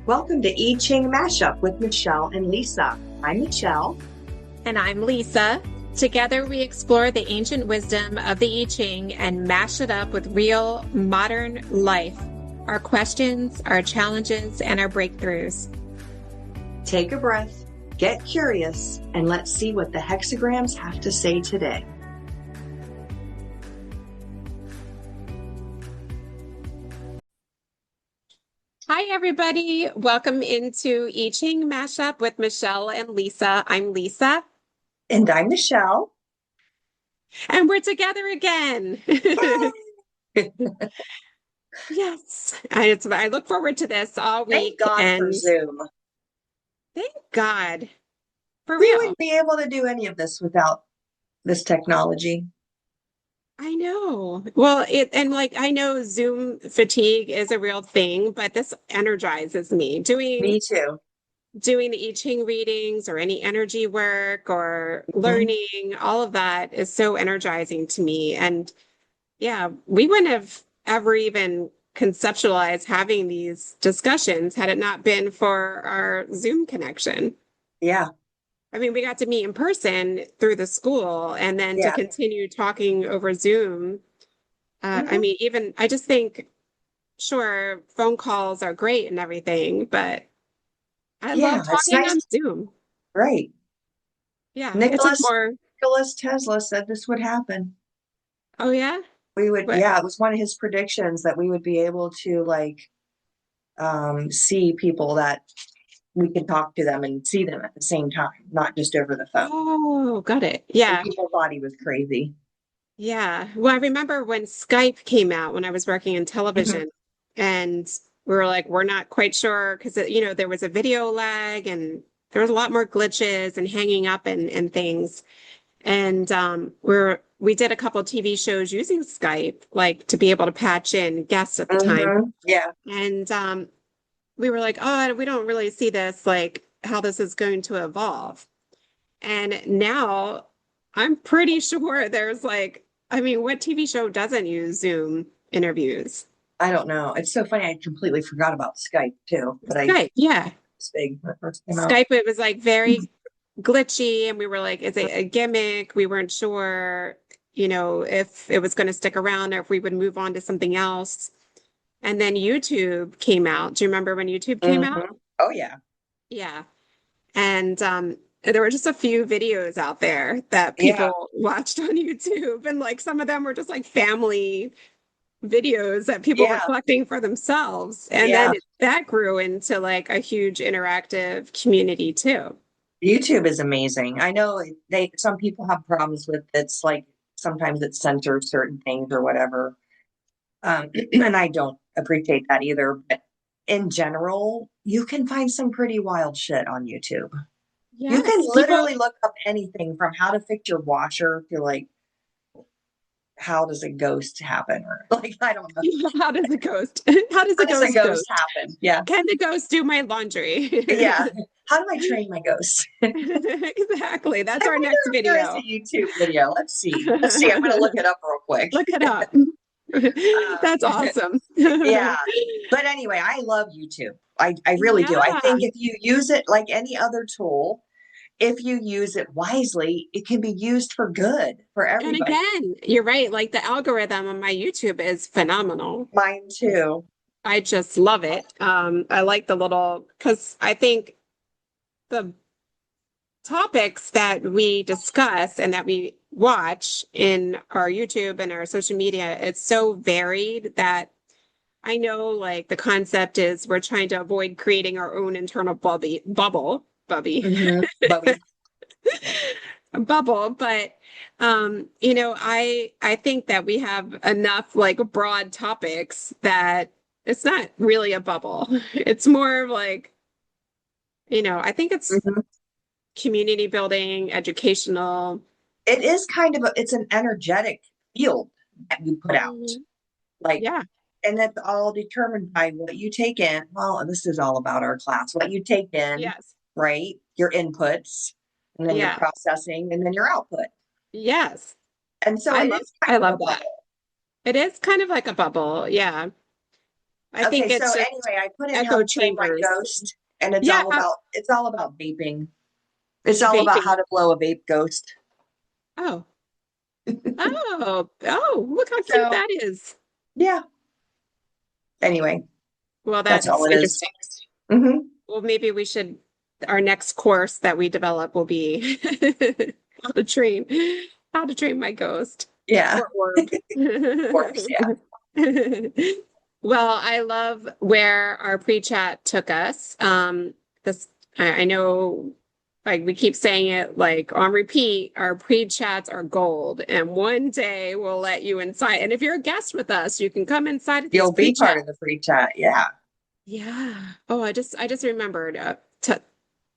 Welcome to I Ching Mashup with Michele and Lisa. I'm Michele. And I'm Lisa. Together we explore the ancient wisdom of the I Ching and mash it up with real modern life, our questions, our challenges, and our breakthroughs. Take a breath, get curious, and let's see what the hexagrams have to say today. Hi, everybody. Welcome into I Ching Mashup with Michele and Lisa. I'm Lisa. And I'm Michele. And we're together again. Yes. I look forward to this all week. Thank God for Zoom. Thank God. For We real. wouldn't be able to do any of this without this technology. I know. Well, I know Zoom fatigue is a real thing, but this energizes me. Me too. Doing the I Ching readings or any energy work or learning, all of that is so energizing to me. And yeah, we wouldn't have ever even conceptualized having these discussions had it not been for our Zoom connection. Yeah. I mean, we got to meet in person through the school and then to continue talking over Zoom. I mean, I just think, sure, phone calls are great and everything, but I love talking on Zoom. Right. Yeah. Nikola Tesla said this would happen. Oh, yeah? It was one of his predictions that we would be able to see people that we could talk to them and see them at the same time, not just over the phone. Oh, got it. Yeah. And people thought he was crazy. Yeah. Well, I remember when Skype came out when I was working in television and we were like, we're not quite sure because, there was a video lag and there was a lot more glitches and hanging up and things. And we did a couple of TV shows using Skype, like to be able to patch in guests at the time. Yeah. And we were like, oh, we don't really see this, like how this is going to evolve. And now I'm pretty sure there's what TV show doesn't use Zoom interviews? I don't know. It's so funny. I completely forgot about Skype too. But Skype, yeah. It's big when it first came out. Skype, it was like very glitchy and we were like, is it a gimmick? We weren't sure, if it was going to stick around or if we would move on to something else. And then YouTube came out. Do you remember when YouTube came out? Oh, yeah. Yeah. And there were just a few videos out there that people watched on YouTube. And some of them were just like family videos that people were collecting for themselves. And then that grew into a huge interactive community too. YouTube is amazing. I know some people have problems with it's sometimes it censors certain things or whatever. And I don't appreciate that either. But in general, you can find some pretty wild shit on YouTube. Yes, you can literally look up anything from how to fix your washer to how does a ghost happen? Or I don't know. How does a ghost happen? Yeah. Can the ghost do my laundry? Yeah. How do I train my ghost? Exactly. That's our next video. There is a YouTube video. Let's see. I'm going to look it up real quick. Look it up. That's awesome. Yeah. But anyway, I love YouTube. I really do. I think if you use it like any other tool, if you use it wisely, it can be used for good for everybody. And again, you're right. The algorithm on my YouTube is phenomenal. Mine too. I just love it. I like because I think the topics that we discuss and that we watch in our YouTube and our social media, it's so varied that I know the concept is we're trying to avoid creating our own internal bubble. Bubble, but I think that we have enough broad topics that it's not really a bubble. It's more of I think it's community building, educational. It is it's an energetic field that you put out. And that's all determined by what you take in. Well, this is all about our class. What you take in, right? Your inputs, and then your processing, and then your output. Yes. And so I love that. It is kind of like a bubble. Yeah. I Okay, think so it's just anyway, I put in echo Help Train My chambers. Ghost, and Yeah, it's all about vaping. It's all about how vaping. to blow a vape ghost. Oh, oh, look how cute So that is. yeah. Anyway, Well, that's all that's it is. interesting. Mm-hmm. Well, maybe we should, our next course that we develop will be how to train, how to train my ghost Yeah, or orb. of course. Yeah. Well, I love where our pre-chat took us. This I know like we keep saying it like on repeat, our pre-chats are gold. And one day we'll let you inside. And if you're a guest with us, you can come inside of these You'll be part pre-chats. of the free chat. Yeah. Yeah. Oh, I just remembered to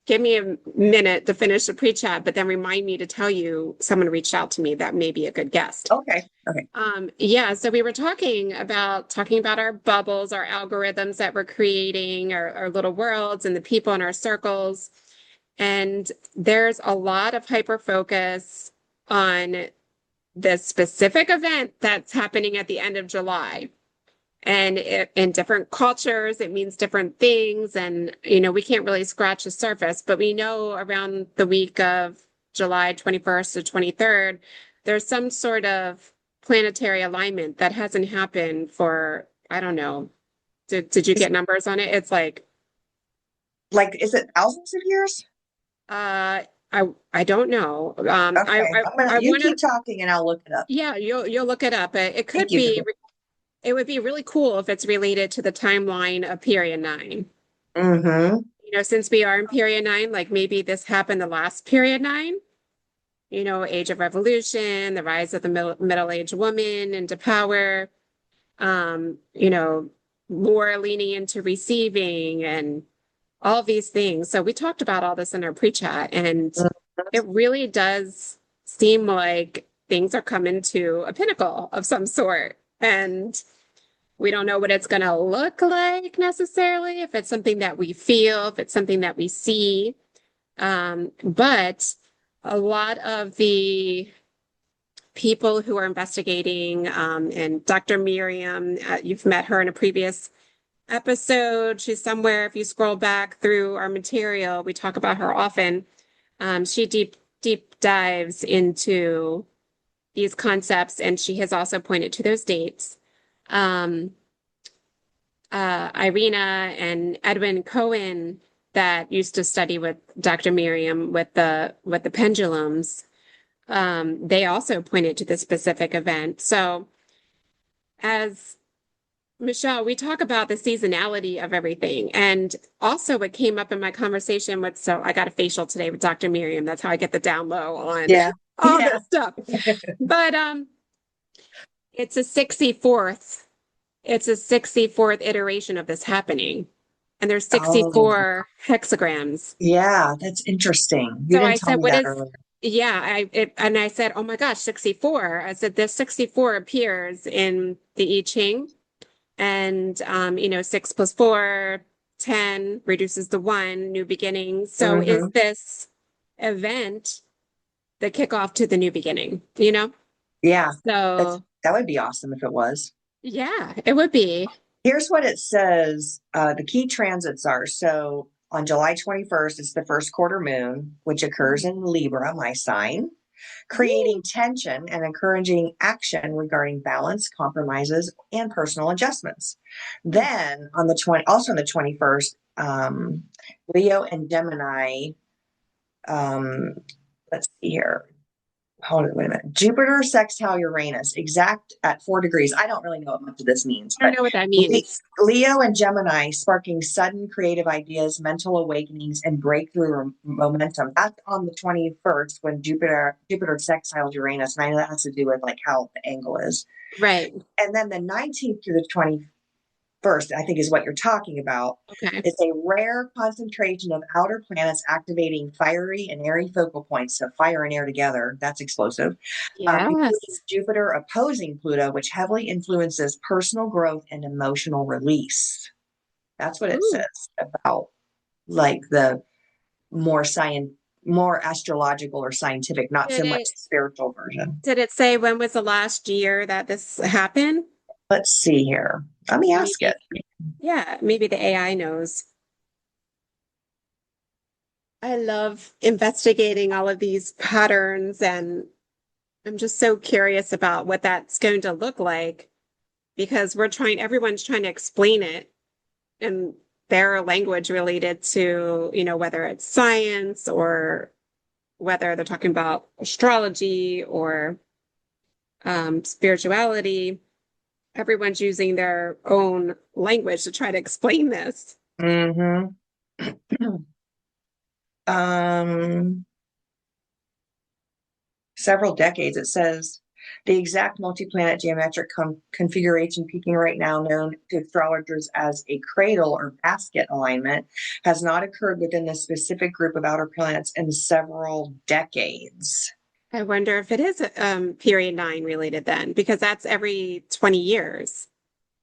give me a minute to finish the pre-chat, but then remind me to tell you someone reached out to me that may be a good guest. Okay. Okay. Yeah, so we were talking about our bubbles, our algorithms that we're creating, our little worlds and the people in our circles. And there's a lot of hyper focus on the specific event that's happening at the end of July. And in different cultures, it means different things. And, we can't really scratch the surface, but we know around the week of July 21st to 23rd, there's some sort of planetary alignment that hasn't happened for, I don't know. Did you Is get numbers on it? It's like, is it thousands of years? uh, I don't know. Okay. I You want to, keep talking and I'll look it up. yeah, you'll look it up. It Thank could you. be, it would be really cool if it's related to the timeline of period nine. Mm-hmm. Since we are in period nine, like maybe this happened the last period nine, age of revolution, the rise of the middle-aged woman into power, um, you know, more leaning into receiving and all these things. So we talked about all this in our pre-chat, and it really does seem like things are coming to a pinnacle of some sort. And we don't know what it's going to look like necessarily, if it's something that we feel, if it's something that we see. But a lot of the people who are investigating, and Dr. Miriam, you've met her in a previous episode. She's somewhere, if you scroll back through our material, we talk about her often. She deep dives into these concepts, and she has also pointed to those dates. Um, Irina and Edwin Cohen that used to study with Dr. Miriam with the pendulums, they also pointed to this specific event. So as Michelle, we talk about the seasonality of everything. And also what came up in my conversation with, so I got a facial today with Dr. Miriam. That's how I get the down low on Yeah. all Yeah. this stuff. But it's a 64th It's a 64th iteration of this happening. And there's Oh, 64 hexagrams. yeah. That's interesting. You So didn't I tell said, me what that is, earlier. yeah, and I said, oh my gosh, 64. I said, this 64 appears in the I Ching. And, 6 plus 4, 10 reduces to 1, new beginnings. So is Mm-hmm. this event the kickoff to the new beginning? Yeah. So That would be awesome if it was. yeah, it would be. Here's what it says. The key transits are so on July 21st, it's the first quarter moon, which occurs in Libra, my sign, Ooh. creating tension and encouraging action regarding balance, compromises, and personal adjustments. Then on the 20, also on the 21st, Leo and Gemini, um, let's see here. Hold on, wait a minute. Jupiter sextile Uranus, exact at 4 degrees. I don't really know what much of this means, I don't but know what that means. Leo and Gemini sparking sudden creative ideas, mental awakenings, and breakthrough momentum. That's on the 21st when Jupiter sextiles Uranus, and I know that has to do with like how the angle is. Right. And then the 19th through the 21st, I think is what you're talking about. Okay. It's a rare concentration of outer planets activating fiery and airy focal points. So fire and air together, that's explosive. Including Yes. Jupiter opposing Pluto, which heavily influences personal growth and emotional release. That's what it Ooh. says about like the more science, more astrological or scientific, not so Did much it spiritual version. did it say when was the last year that this happened? Let's see here. Let me ask Maybe, it. yeah, maybe the AI knows. I love investigating all of these patterns, and I'm just so curious about what that's going to look like because everyone's trying to explain it in their language related to, whether it's science or whether they're talking about astrology or spirituality. Everyone's using their own language to try to explain this. Mm-hmm. Um, Several decades. It says the exact multi-planet geometric configuration peaking right now known to astrologers as a cradle or basket alignment has not occurred within this specific group of outer planets in several decades. I wonder if it is period nine related then, because that's every 20 years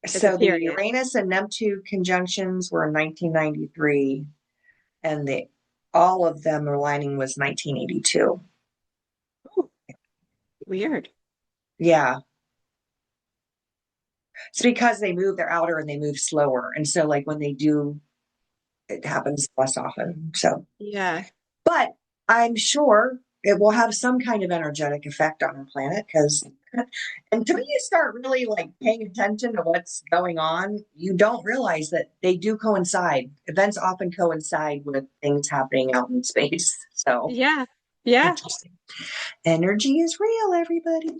is a So the period. Uranus and Neptune conjunctions were in 1993, and the all of them aligning was 1982. Oh, weird. Yeah. It's because they move their outer and they move slower. And so like when they do, it happens less often. So, Yeah. but I'm sure it will have some kind of energetic effect on our planet because until you start really like paying attention to what's going on, you don't realize that they do coincide. Events often coincide with things happening out in space. So Yeah. Yeah. interesting. Energy is real, everybody.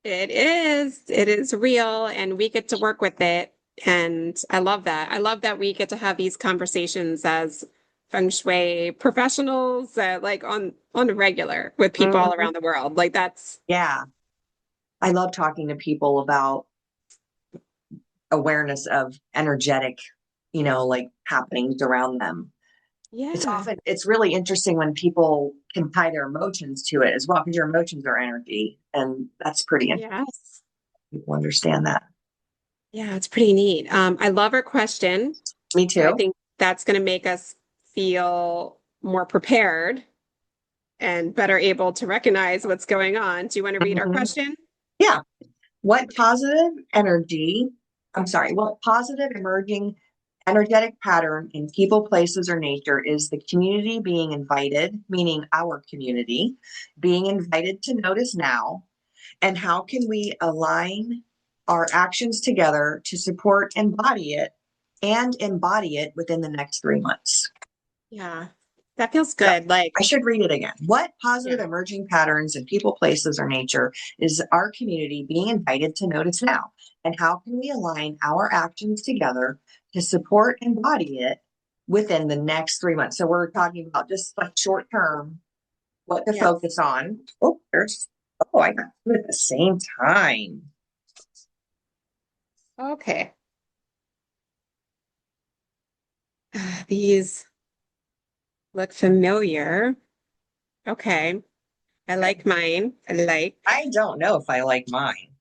It is. It is real, and we get to work with it. And I love that. I love that we get to have these conversations as feng shui professionals, like on a regular with people all Mhm. around the world. Like that's Yeah. I love talking to people about awareness of energetic, like happenings around them. yeah. It's really interesting when people can tie their emotions to it as well, because your emotions are energy. And that's pretty interesting. Yes. People understand that. Yeah, it's pretty neat. I love our question. Me I too. think that's going to make us feel more prepared and better able to recognize what's going on. Do you want to read our Mhm. question? Yeah. What positive energy, I'm sorry, what positive emerging energetic pattern in people, places, or nature is the community being invited, meaning our community, being invited to notice now? And how can we align our actions together to support embody it within the next 3 months? Yeah, that feels So good. Like, I should read it again. What yeah, positive emerging patterns in people, places, or nature is our community being invited to notice now? And how can we align our actions together to support and embody it within the next 3 months? So we're talking about just like short term, what to yes. focus on. I got two at the same time. Okay. These look familiar. Okay. I like mine. I like. I don't know if I like mine.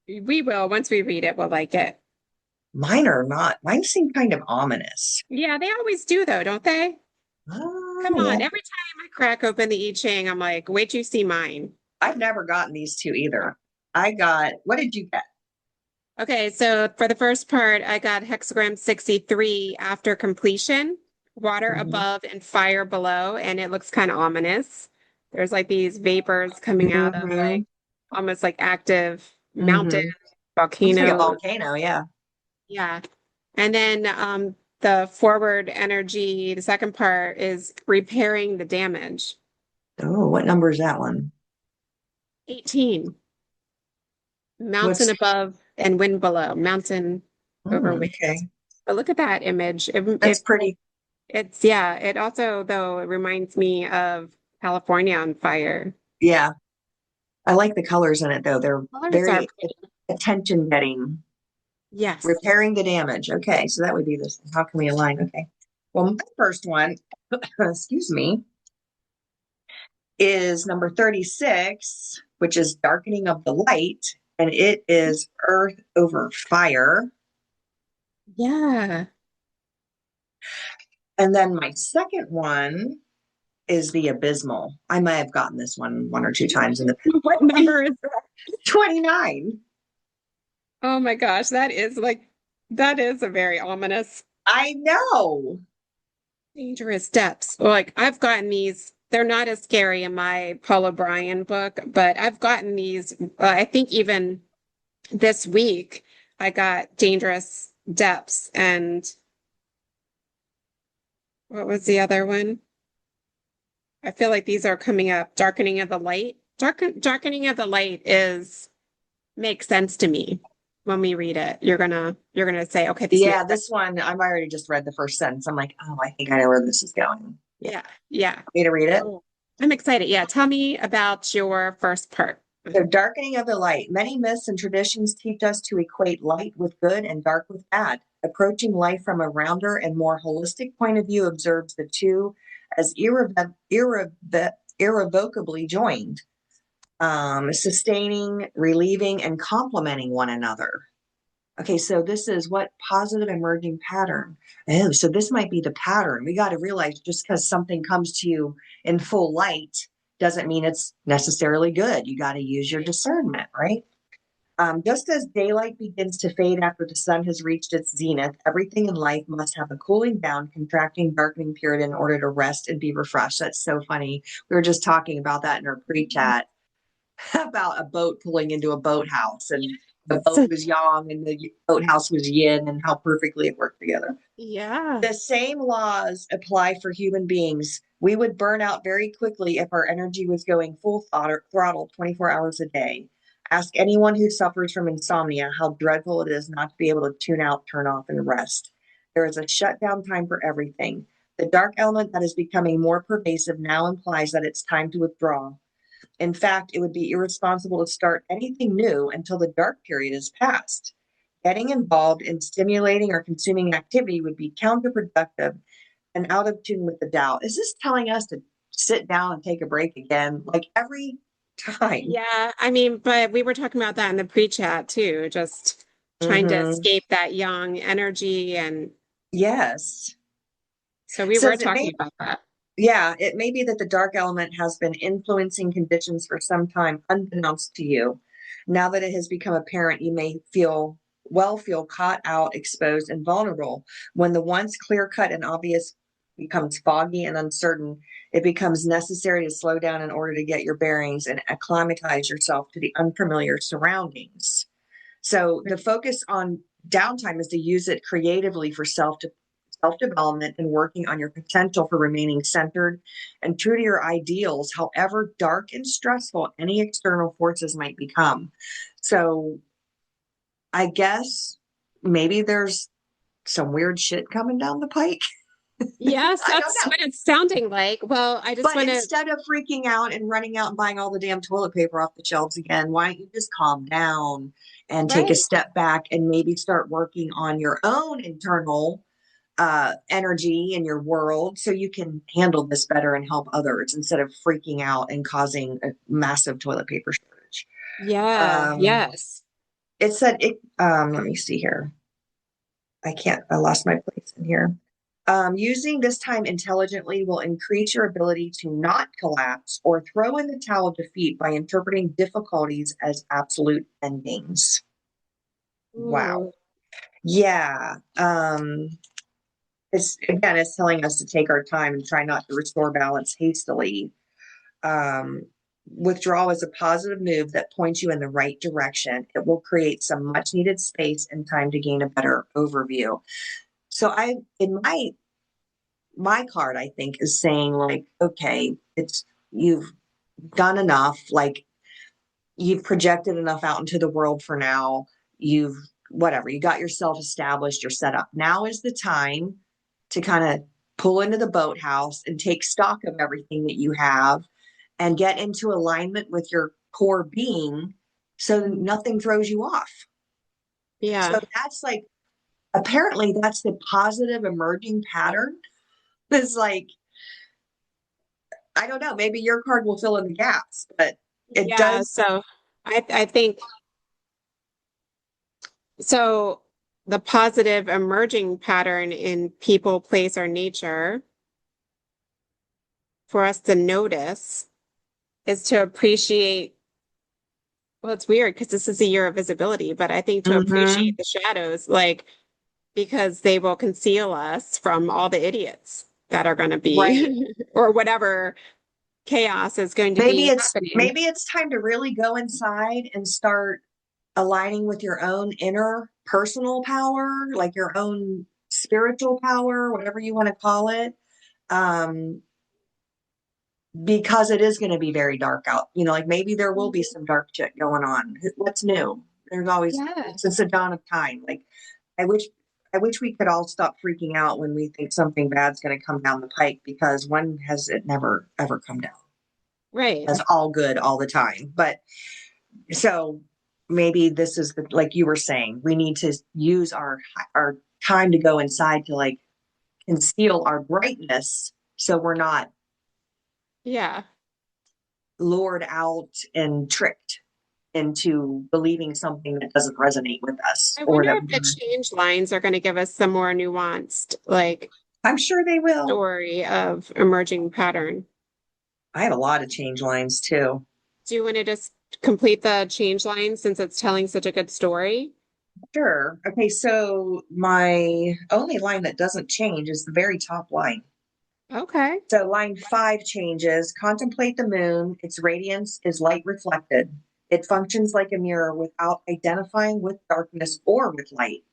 We will, once we read it, we'll like it. Mine are not. Mine seem kind of ominous. Yeah, they always do though, don't they? Come on. Yeah. Every time I crack open the I Ching, I'm like, wait till you see mine. I've never gotten these two either. What did you get? Okay, so for the first part, I got hexagram 63 after completion, water Mhm. above and fire below, and it looks kind of ominous. There's like these vapors coming out of like Mhm. almost like active mountain Mhm. Looks like a volcano. volcano, yeah. Yeah. And then the forward energy, the second part is repairing the damage. Oh, what number is that one? 18, mountain What's above and wind below, mountain over wind. okay. But look at that image. That's pretty. Yeah, it also though it reminds me of California on fire. Yeah. I like the colors in it though. They're Colors are very pretty. attention getting. Yes. Repairing the damage. Okay, so that would be this. How can we align? Okay. Well, my first one, excuse me, is number 36, which is darkening of the light, and it is earth over fire. Yeah. And then my second one is the abysmal. I might have gotten this one or two times in the What number is that? 29. Oh my gosh, that is a very ominous, I know. dangerous depths. Like I've gotten these, they're not as scary in my Paul O'Brien book, but I've gotten these, I think even this week I got dangerous depths and what was the other one? I feel like these are coming up. Darkening of the light. Darkening of the light is makes sense to me when we read it. You're gonna say, okay, this makes Yeah, sense. this one, I've already just read the first sentence. I'm like, oh, I think I know where this is going. Yeah. Yeah, yeah. Me to read it? Oh, I'm excited. Yeah, tell me about your first part. So, darkening of the light. Many myths and traditions teach us to equate light with good and dark with bad. Approaching life from a rounder and more holistic point of view observes the two as irrevocably joined, sustaining, relieving, and complementing one another. Okay, so this is what positive emerging pattern. Oh, so this might be the pattern. We got to realize just because something comes to you in full light doesn't mean it's necessarily good. You got to use your discernment, right? Just as daylight begins to fade after the sun has reached its zenith, everything in life must have a cooling down, contracting, darkening period in order to rest and be refreshed. That's so funny. We were just talking about that in our pre-chat about a boat pulling into a boathouse, and the boat So, was yang and the boathouse was yin, and how perfectly it worked together. yeah, The same laws apply for human beings. We would burn out very quickly if our energy was going full throttle 24 hours a day. Ask anyone who suffers from insomnia how dreadful it is not to be able to tune out, turn off, and rest. There is a shutdown time for everything. The dark element that is becoming more pervasive now implies that it's time to withdraw. In fact, it would be irresponsible to start anything new until the dark period is past. Getting involved in stimulating or consuming activity would be counterproductive and out of tune with the Tao. Is this telling us to sit down and take a break again? Like every time. yeah. I mean, but we were talking about that in the pre-chat too, just trying to Mm-hmm. escape that young energy. And Yes. so we were Says it may talking about that. Yeah, it may be that the dark element has been influencing conditions for some time, unbeknownst to you. Now that it has become apparent, you may feel caught out, exposed, and vulnerable. When the once clear cut and obvious becomes foggy and uncertain, it becomes necessary to slow down in order to get your bearings and acclimatize yourself to the unfamiliar surroundings. So the focus on downtime is to use it creatively for self development and working on your potential for remaining centered and true to your ideals, however dark and stressful any external forces might become. So I guess maybe there's some weird shit coming down the pike. Yes, I don't that's know. what it's sounding like. Well, I just But want to, instead of freaking out and running out and buying all the damn toilet paper off the shelves again, why don't you just calm down and take a right? step back and maybe start working on your own internal energy in your world so you can handle this better and help others instead of freaking out and causing a massive toilet paper shortage. Yeah, Um, yes. it said it, let me see here. I lost my place in here. Using this time intelligently will increase your ability to not collapse or throw in the towel of defeat by interpreting difficulties as absolute endings. Wow. Ooh, Yeah. It's telling us to take our time and try not to restore balance hastily. Um, Withdrawal is a positive move that points you in the right direction. It will create some much needed space and time to gain a better overview. So I in my card, I think, is saying like, okay, it's you've done enough, like you've projected enough out into the world for now. You've whatever, you got yourself established, you're set up. Now is the time to kind of pull into the boathouse and take stock of everything that you have and get into alignment with your core being so nothing throws you off. So yeah. that's like apparently that's the positive emerging pattern. It's like I don't know, maybe your card will fill in the gaps, but it Yeah, does. so I think so the positive emerging pattern in people, place, or nature for us to notice is to appreciate Well, it's weird because this is a year of visibility, but I think to appreciate Hmm. the shadows, like because they will conceal us from all the idiots that are going to Right. be, or whatever chaos is going to be happening. Maybe it's time to really go inside and start aligning with your own inner personal power, like your own spiritual power, whatever you want to call it. Um, because it is going to be very dark out. Like maybe there will be Mhm. some dark shit going on. What's new? There's always Yeah. since the dawn of time. Like I wish I wish we could all stop freaking out when we think something bad's going to come down the pike because when has it never ever come down? Right. As all good all the time. But so maybe this is like you were saying, we need to use our time to go inside to like conceal our brightness so we're not Yeah. lured out and tricked into believing something that doesn't resonate with us I or wonder that if the change lines are going to give us some more nuanced, like, I'm sure they will. story of emerging pattern. I have a lot of change lines too. Do you want to just complete the change line since it's telling such a good story? Sure. Okay, so my only line that doesn't change is the very top line. Okay. So line 5 changes. Contemplate the moon. Its radiance is light reflected. It functions like a mirror without identifying with darkness or with light.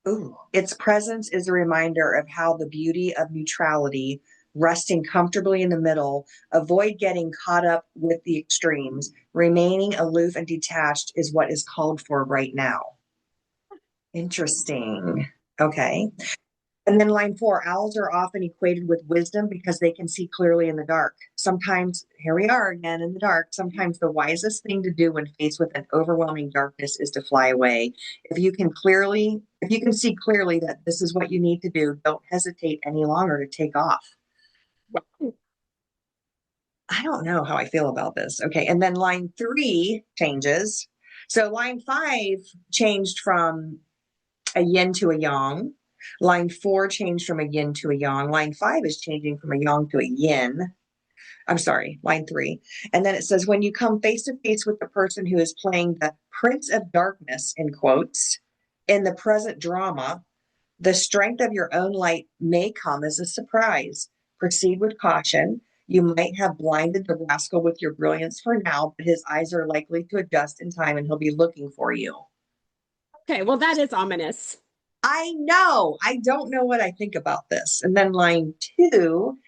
Ooh. Its presence is a reminder of how the beauty of neutrality, resting comfortably in the middle, avoid getting caught up with the extremes. Remaining aloof and detached is what is called for right now. Interesting. Okay. And then line 4, owls are often equated with wisdom because they can see clearly in the dark. Sometimes, here we are again in the dark, sometimes the wisest thing to do when faced with an overwhelming darkness is to fly away. If you can see clearly that this is what you need to do, don't hesitate any longer to take off. I don't know how I feel about this. Okay. And then line 3 changes. So line 5 changed from a yin to a yang. Line 4 changed from a yin to a yang. Line 5 is changing from a yang to a yin. I'm sorry, line 3. And then it says, when you come face to face with the person who is playing the Prince of Darkness, in quotes, in the present drama, the strength of your own light may come as a surprise. Proceed with caution. You might have blinded the rascal with your brilliance for now, but his eyes are likely to adjust in time and he'll be looking for you. Okay, well, that is ominous. I know. I don't know what I think about this. And then line 2,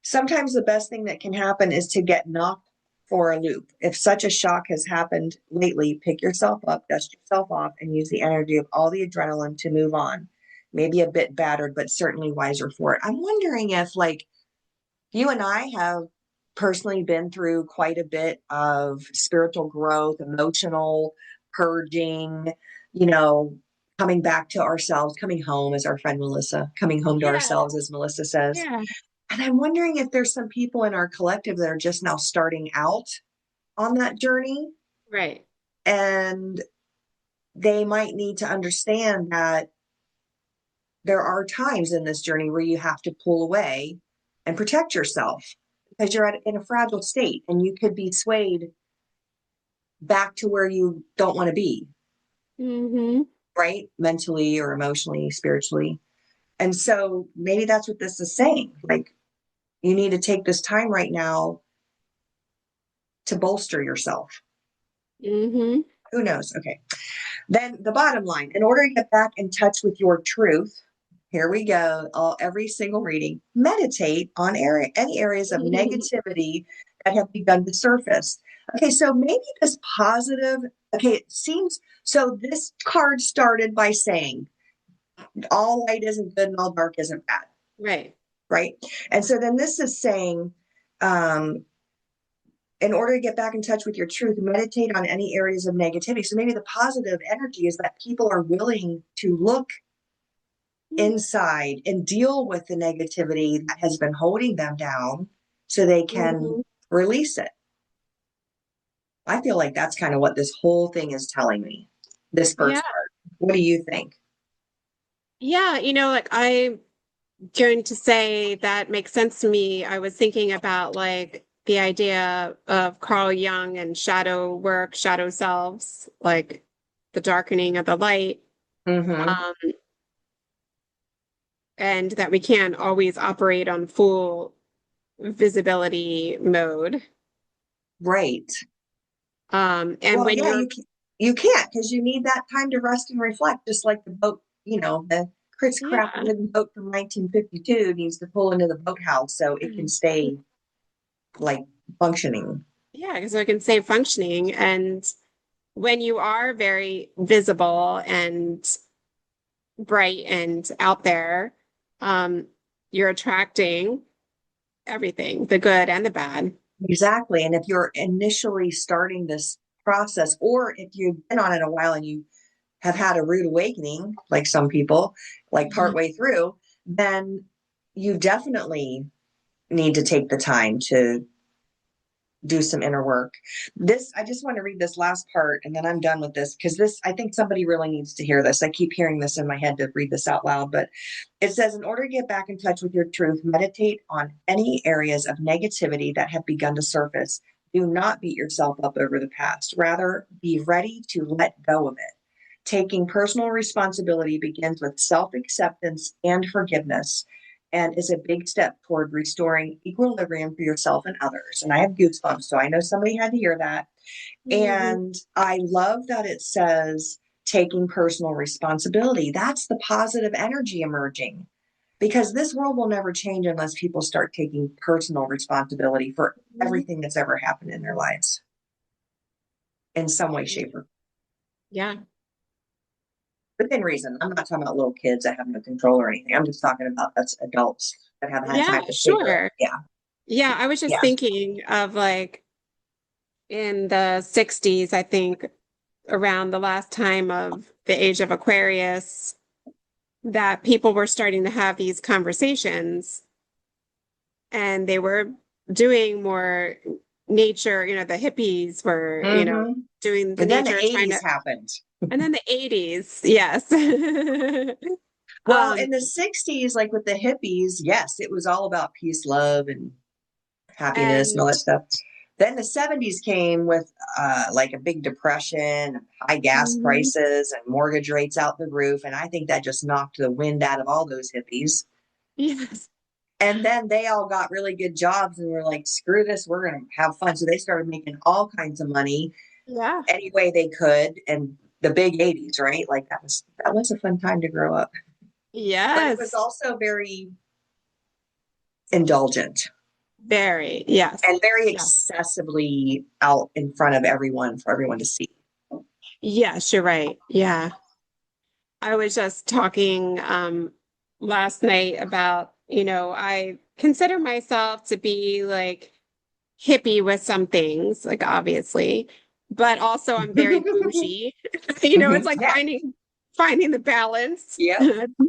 sometimes the best thing that can happen is to get knocked for a loop. If such a shock has happened lately, pick yourself up, dust yourself off, and use the energy of all the adrenaline to move on. Maybe a bit battered, but certainly wiser for it. I'm wondering if, like, you and I have personally been through quite a bit of spiritual growth, emotional purging, you know, coming back to ourselves, coming home, as our friend Melissa, coming home to Yeah. ourselves, as Melissa says. Yeah. And I'm wondering if there's some people in our collective that are just now starting out on that journey Right. and they might need to understand that there are times in this journey where you have to pull away and protect yourself because you're in a fragile state and you could be swayed back to where you don't want to be, Hmm. right? Mentally or emotionally, spiritually. And so maybe that's what this is saying. Like, you need to take this time right now to bolster yourself. Hmm. Who knows? Okay. Then the bottom line, in order to get back in touch with your truth, here we go, every single reading, meditate on any areas of negativity that have begun to surface. Okay, so maybe this positive, okay, it seems, so this card started by saying all light isn't good and all dark isn't bad, Right. right? And so then this is saying, um, in order to get back in touch with your truth, meditate on any areas of negativity. So maybe the positive energy is that people are willing to look inside and deal with the negativity that has been holding them down so they can Hmm. release it. I feel like that's kind of what this whole thing is telling me, this Yeah. first part. What do you think? Yeah. Like I'm going to say that makes sense to me. I was thinking about like the idea of Carl Jung and shadow work, shadow selves, like the darkening of the light, Mm-hmm. um, and that we can't always operate on full visibility mode. Right. And Well, when yeah, you're, you can't because you need that time to rest and reflect, just like the boat, the Chris Kraft yeah, wooden boat from 1952 needs to pull into the boathouse so it can stay like functioning. yeah, because I can say functioning. And when you are very visible and bright and out there, um, you're attracting everything, the good and the bad. Exactly. And if you're initially starting this process, or if you've been on it a while and you have had a rude awakening, like some people, like Mhm. partway through, then you definitely need to take the time to do some inner work. I just want to read this last part and then I'm done with this because I think somebody really needs to hear this. I keep hearing this in my head to read this out loud, but it says, in order to get back in touch with your truth, meditate on any areas of negativity that have begun to surface. Do not beat yourself up over the past. Rather, be ready to let go of it. Taking personal responsibility begins with self acceptance and forgiveness and is a big step toward restoring equilibrium for yourself and others. And I have goosebumps, so I know somebody had to hear that. Mhm. And I love that it says taking personal responsibility. That's the positive energy emerging because this world will never change unless people start taking personal responsibility for everything that's ever happened in their lives in some way, shape, or Yeah. within reason. I'm not talking about little kids that have no control or anything. I'm just talking about us adults that haven't had Yeah, time to figure it. sure. Yeah. Yeah, I was just Yeah. thinking of like in the 60s, I think around the last time of the age of Aquarius, that people were starting to have these conversations and they were doing more nature, the hippies were, Mm-hmm. doing the And then the nature, trying 80s to, happened. and then the 80s, yes. Well, Um, in the 60s, like with the hippies, yes, it was all about peace, love, and happiness and all and that stuff. Then the 70s came with like a big depression, high gas Mhm. prices, and mortgage rates out the roof. And I think that just knocked the wind out of all those hippies. Yes, And then they all got really good jobs and were like, screw this, we're going to have fun. So they started making all kinds of money yeah, any way they could. And the big 80s, right? Like that was a fun time to grow up. But it was yes, also very indulgent very, yes, and very yeah, excessively out in front of everyone for everyone to see. yes, you're right. Yeah. I was just talking last night about, I consider myself to be like hippie with some things, like obviously, but also I'm very bougie. It's like Yeah. finding the balance Yep.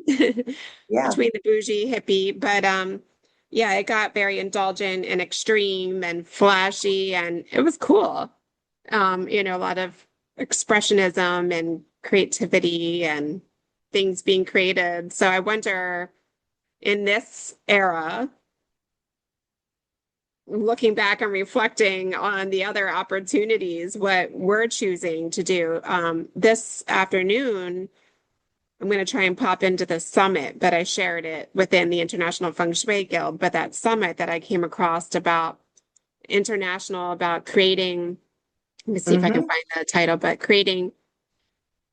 between Yeah. the bougie hippie. But yeah, it got very indulgent and extreme and flashy and it was cool. A lot of expressionism and creativity and things being created. So I wonder in this era, looking back and reflecting on the other opportunities, what we're choosing to do. This afternoon, I'm going to try and pop into the summit, but I shared it within the International Feng Shui Guild. But that summit that I came across about creating, let me see if I can Mm-hmm. find the title, but creating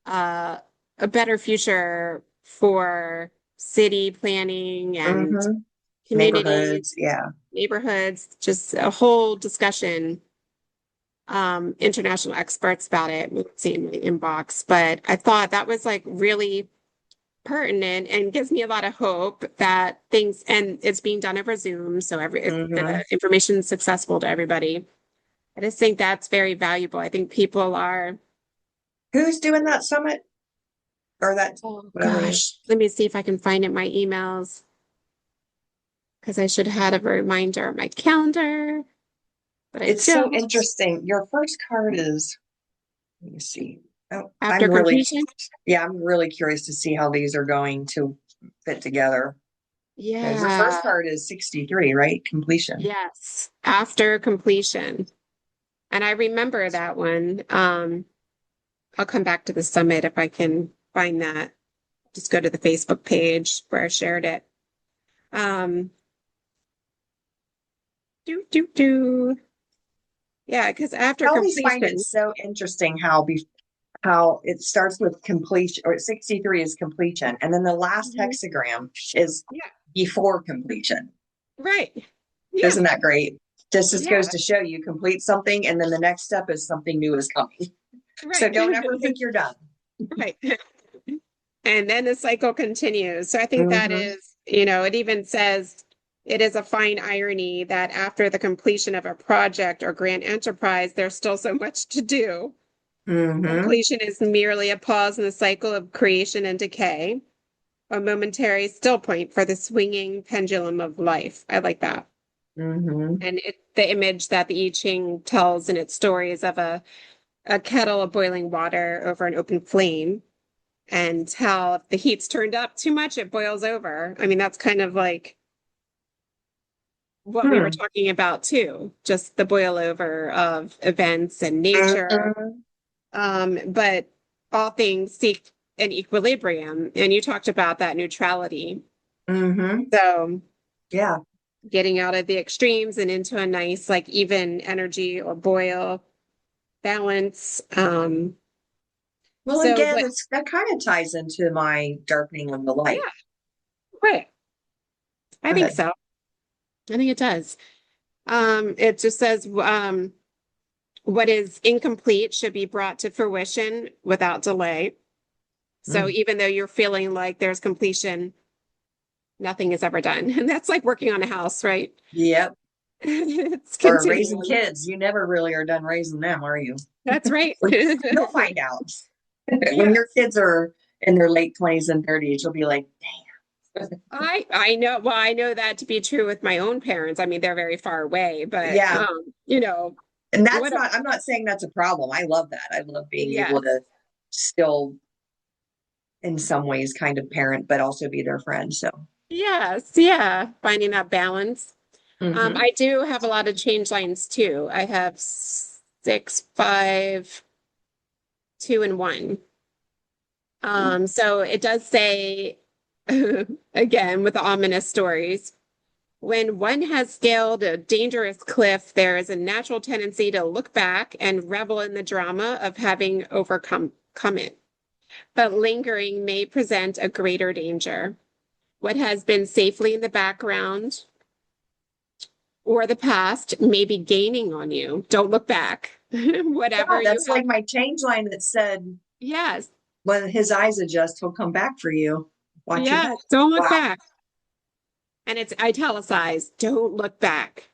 uh, a better future for city planning and Mm-hmm. communities, Neighborhoods. Yeah. neighborhoods, just a whole discussion. International experts about it. Let's see in my inbox, but I thought that was like really pertinent and gives me a lot of hope that things, and it's being done over Zoom, so Mm-hmm. the information is accessible to everybody. I just think that's very valuable. I think people are, Who's doing that summit or that oh whatever it is? gosh, let me see if I can find it in my emails because I should have had a reminder on my calendar, but I It's so don't. interesting. Your first card is, let me see. Oh, After completion, yeah, I'm really curious to see how these are going to fit together. Because the Yeah. first part is 63, right? Completion. Yes. After completion. And I remember that one. I'll come back to the summit if I can find that. Just go to the Facebook page where I shared it. Um, do. Yeah, because I after always find it completion, so interesting how it starts with completion, or 63 is completion, and then the last Mhm. hexagram is Yeah, before completion. right. Yeah, Isn't that great? Just yeah, goes to show you complete something, and then the next step is something new is coming. So right. don't ever think you're done. Right. And then the cycle continues. So I think that Mm-hmm. is, it even says it is a fine irony that after the completion of a project or grand enterprise, there's still so much to do. Mm-hmm. Completion is merely a pause in the cycle of creation and decay, a momentary still point for the swinging pendulum of life. I like that. Mm-hmm. And the image that the I Ching tells in its stories of a kettle of boiling water over an open flame and how if the heat's turned up too much, it boils over. I mean, that's kind of like what we were Hmm. talking about too, just the boil over of events and nature. Mm-hmm. But all things seek an equilibrium. And you talked about that neutrality. Mm-hmm. So Yeah. getting out of the extremes and into a nice, like even energy or boil balance. Well, So again, what, that kind of ties into my darkening of the light. yeah, right. I Go think ahead. so. I think it does. It just says, what is incomplete should be brought to fruition without delay. So Mm. even though you're feeling like there's completion, nothing is ever done. And that's like working on a house, right? Yep. It's Or raising continuing. kids. You never really are done raising them, are you? That's right. You'll find out. When your Yes. kids are in their late 20s and 30s, you'll be like, dang. I know, well, I know that to be true with my own parents. I mean, they're very far away, but Yeah. And that's what a, not, I'm not saying that's a problem. I love that. I love being able yes. to still, in some ways, kind of parent, but also be their friend. So, Yes, yeah, finding that balance. hmm. I do have a lot of change lines too. I have 6, 5, 2, and 1. So it does say, again, with the ominous stories, when one has scaled a dangerous cliff, there is a natural tendency to look back and revel in the drama of having overcome it. But lingering may present a greater danger. What has been safely in the background or the past may be gaining on you. Don't look back. Yeah, Whatever you that's have. like my change line that said, Yes. when his eyes adjust, he'll come back for you. Watch your back. Yeah. Don't look Wow. back. And it's italicized. Don't look back.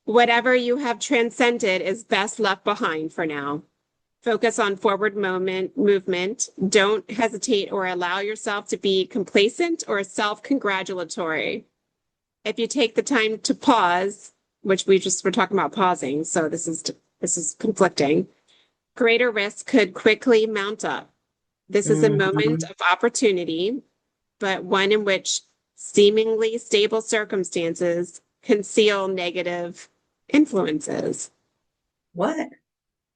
Whatever you have transcended is best left behind for now. Focus on forward movement. Don't hesitate or allow yourself to be complacent or self-congratulatory. If you take the time to pause, which we just were talking about pausing, so this is conflicting. Greater risk could quickly mount up. This is a moment Hmm. of opportunity, but one in which seemingly stable circumstances conceal negative influences. What?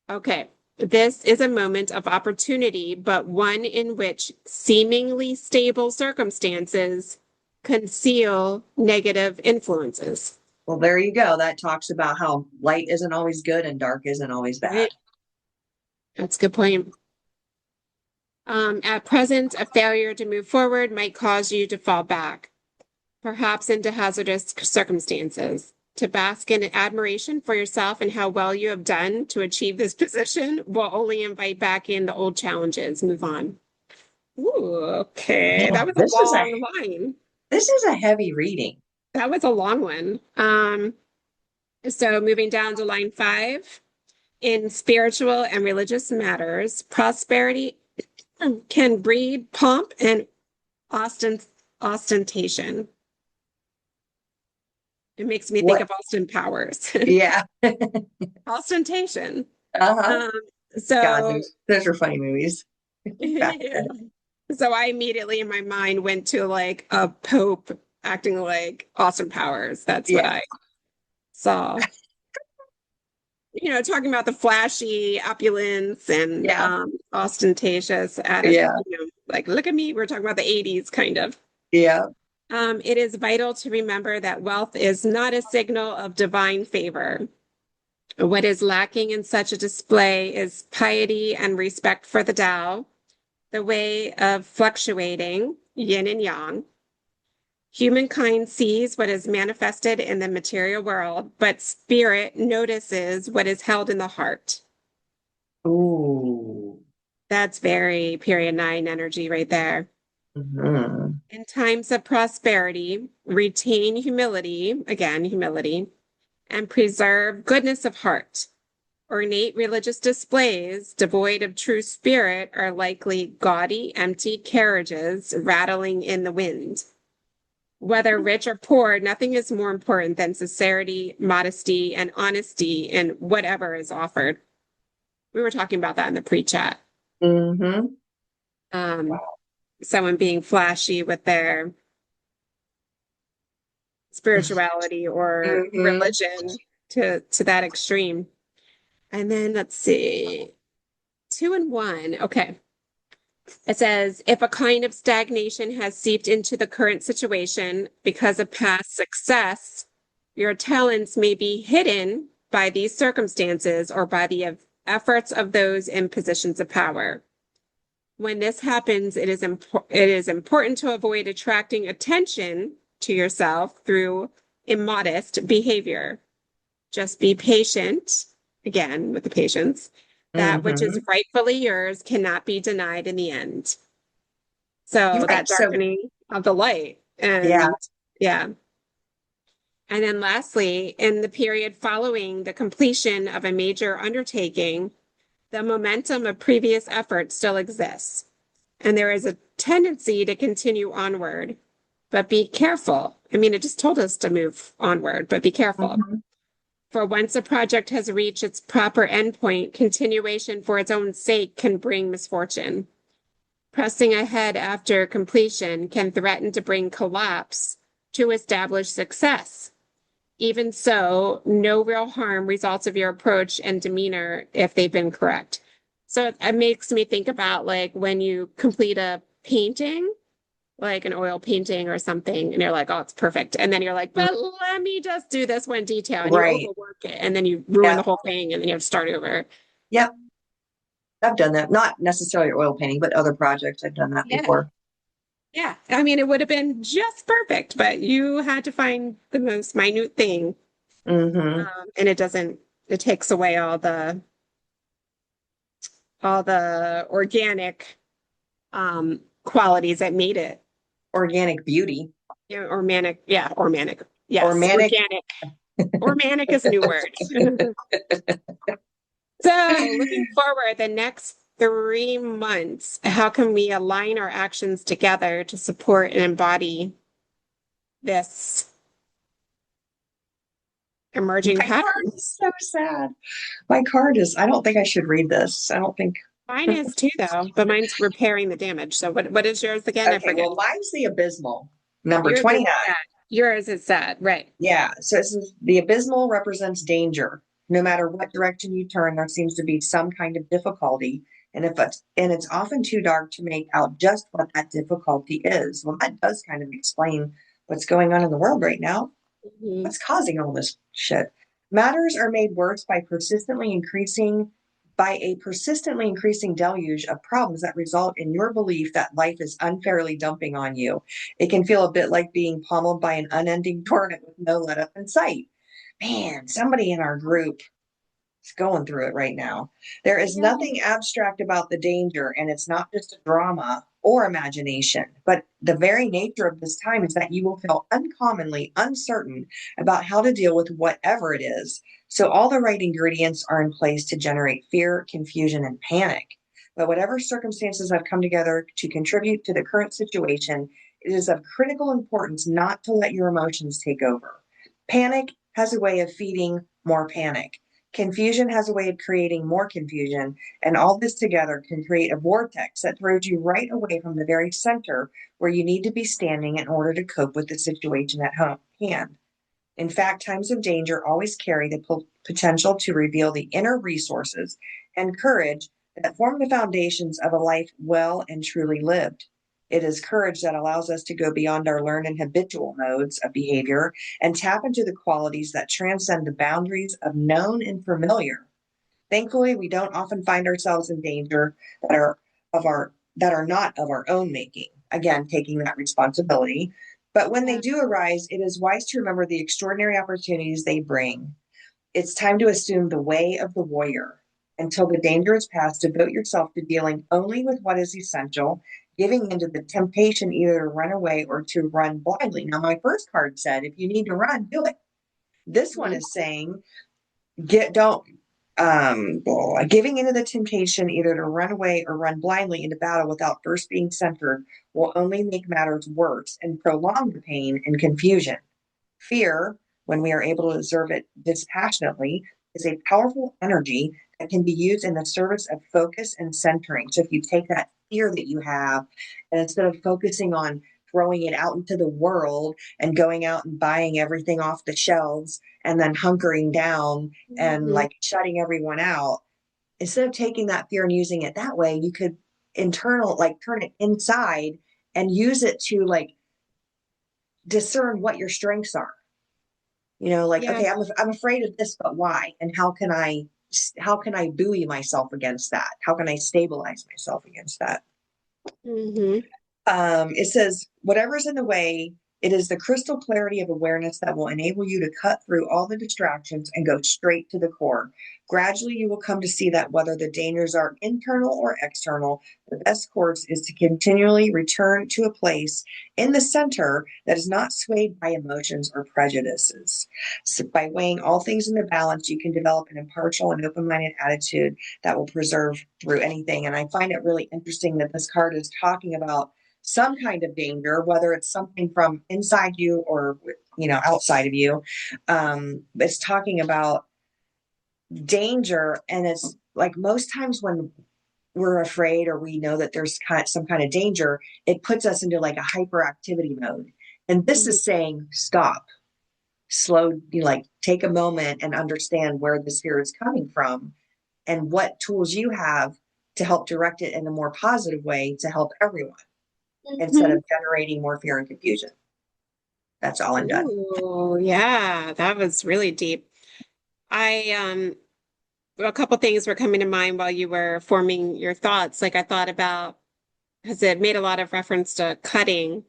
Okay. This is a moment of opportunity, but one in which seemingly stable circumstances conceal negative influences. Well, there you go. That talks about how light isn't always good and dark isn't always bad. Right? That's a good point. At present, a failure to move forward might cause you to fall back, perhaps into hazardous circumstances. To bask in admiration for yourself and how well you have done to achieve this position will only invite back in the old challenges. Move on. Ooh, okay. Man, That was a long line. this is a heavy reading. That was a long one. So moving down to line 5. In spiritual and religious matters, prosperity can breed pomp and ostentation. It makes me think What? of Austin Powers. Yeah. Ostentation. Uh-huh. Um, God, so those are funny movies back yeah. then. So I immediately in my mind went to like a pope acting like Austin Powers. That's what Yeah, I saw. Talking about the flashy opulence and yeah, ostentatious yeah, like look at me, we're talking about the 80s kind of. yeah. It is vital to remember that wealth is not a signal of divine favor. What is lacking in such a display is piety and respect for the Tao, the way of fluctuating, yin and yang. Humankind sees what is manifested in the material world, but spirit notices what is held in the heart. Ooh. That's very period nine energy right there. Hmm. In times of prosperity, retain humility, again, humility, and preserve goodness of heart. Ornate religious displays devoid of true spirit are likely gaudy, empty carriages rattling in the wind. Whether rich or poor, nothing is more important than sincerity, modesty, and honesty in whatever is offered. We were talking about that in the pre-chat. Hmm. Um, Wow. someone being flashy with their spirituality or Hmm. religion to that extreme. And then let's see, 2 and 1. Okay. It says, if a kind of stagnation has seeped into the current situation because of past success, your talents may be hidden by these circumstances or by the efforts of those in positions of power. When this happens, it is important to avoid attracting attention to yourself through immodest behavior. Just be patient, again, with the patience. That which is Hmm. rightfully yours cannot be denied in the end. So Right. that So, darkening of the light. yeah. And yeah. And then lastly, in the period following the completion of a major undertaking, the momentum of previous effort still exists. And there is a tendency to continue onward, but be careful. I mean, it just told us to move onward, but be careful. Hmm. For once a project has reached its proper endpoint, continuation for its own sake can bring misfortune. Pressing ahead after completion can threaten to bring collapse to establish success. Even so, no real harm results of your approach and demeanor if they've been correct. So it makes me think about like when you complete a painting, like an oil painting or something, and you're like, oh, it's perfect. And then you're like, but let me just do this one detail, and you Right. overwork it, and then you ruin Yeah. the whole thing, and then you have to start over. Yep. I've done that. Not necessarily oil painting, but other projects. I've done that Yeah. before. Yeah. I mean, it would have been just perfect, but you had to find the most minute thing. Hmm. And it takes away all the organic qualities that made it. Organic beauty Organic, yeah, organic. or Yes, manic. organic. Organic is a new word. So, looking forward, the next 3 months, how can we align our actions together to support and embody this emerging My card pattern? is so sad. My card is, I don't think I should read this. I don't think. Mine is too, though, but mine's repairing the damage. So, what is yours again? I Okay, forget. well, mine's the abysmal, number Yours is 29. sad. Yours is sad, right? Yeah, so it says the abysmal represents danger. No matter what direction you turn, there seems to be some kind of difficulty. And it's often too dark to make out just what that difficulty is. Well, that does kind of explain what's going on in the world right now. Mhm. What's causing all this shit? Matters are made worse by a persistently increasing deluge of problems that result in your belief that life is unfairly dumping on you. It can feel a bit like being pummeled by an unending torrent with no let up in sight. Man, somebody in our group is going through it right now. There is Yeah. nothing abstract about the danger, and it's not just a drama or imagination, but the very nature of this time is that you will feel uncommonly uncertain about how to deal with whatever it is. So, all the right ingredients are in place to generate fear, confusion, and panic. But whatever circumstances have come together to contribute to the current situation, it is of critical importance not to let your emotions take over. Panic has a way of feeding more panic. Confusion has a way of creating more confusion, and all this together can create a vortex that throws you right away from the very center where you need to be standing in order to cope with the situation at hand. In fact, times of danger always carry the potential to reveal the inner resources and courage that form the foundations of a life well and truly lived. It is courage that allows us to go beyond our learned and habitual modes of behavior and tap into the qualities that transcend the boundaries of known and familiar. Thankfully, we don't often find ourselves in danger that are of our that are not of our own making. Again, taking that responsibility. But when they Yeah. do arise, it is wise to remember the extraordinary opportunities they bring. It's time to assume the way of the warrior. Until the danger is past, devote yourself to dealing only with what is essential, giving into the temptation either to run away or to run blindly. Now, my first card said, if you need to run, do it. This one Mhm. is saying, get don't giving into the temptation either to run away or run blindly into battle without first being centered will only make matters worse and prolong the pain and confusion. Fear, when we are able to observe it dispassionately, is a powerful energy that can be used in the service of focus and centering. So if you take that fear that you have, and instead of focusing on throwing it out into the world and going out and buying everything off the shelves and then hunkering down and Mhm. like shutting everyone out, instead of taking that fear and using it that way, you could like turn it inside and use it to like discern what your strengths are. Like, Yeah. okay, I'm afraid of this, but why? And how can I buoy myself against that? How can I stabilize myself against that? Hmm. It says, whatever's in the way, it is the crystal clarity of awareness that will enable you to cut through all the distractions and go straight to the core. Gradually, you will come to see that whether the dangers are internal or external, the best course is to continually return to a place in the center that is not swayed by emotions or prejudices. So by weighing all things in the balance, you can develop an impartial and open minded attitude that will preserve through anything. And I find it really interesting that this card is talking about some kind of danger, whether it's something from inside you or outside of you. It's talking about danger, and it's like most times when we're afraid or we know that there's some kind of danger, it puts us into like a hyperactivity mode. And this is saying stop, slow, like take a moment and understand where this fear is coming from and what tools you have to help direct it in a more positive way to help everyone instead Hmm. of generating more fear and confusion. That's all I'm done. Ooh, yeah, that was really deep. I a couple things were coming to mind while you were forming your thoughts. Like I thought about, because it made a lot of reference to cutting,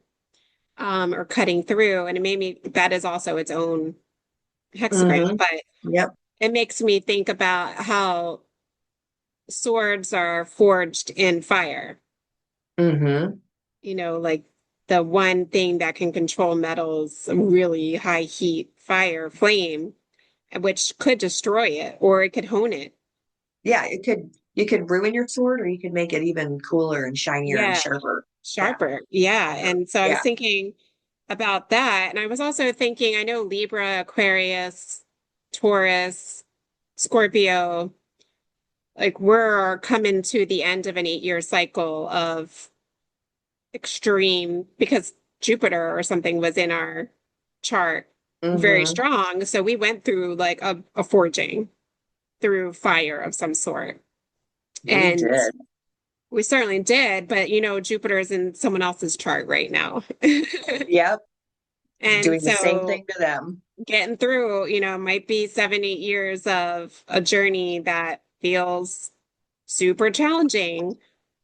or cutting through, and it made me, that is also its own hexagram, Mm-hmm. but Yep. it makes me think about how swords are forged in fire. Mm-hmm. Like the one thing that can control metals, a really high heat fire flame, which could destroy it or it could hone it. Yeah, you could ruin your sword or you could make it even cooler and shinier and Yeah, sharper. Yeah. sharper. Yeah. And so I was Yeah. thinking about that. And I was also thinking, I know Libra, Aquarius, Taurus, Scorpio, like we're coming to the end of an 8-year cycle of extreme, because Jupiter or something was in our chart very Mm-hmm. strong. So we went through like a forging through fire of some sort. We And did. we certainly did, but Jupiter is in someone else's chart right now. Yep. And Doing the same so thing to them. getting through, might be 7, 8 years of a journey that feels super challenging,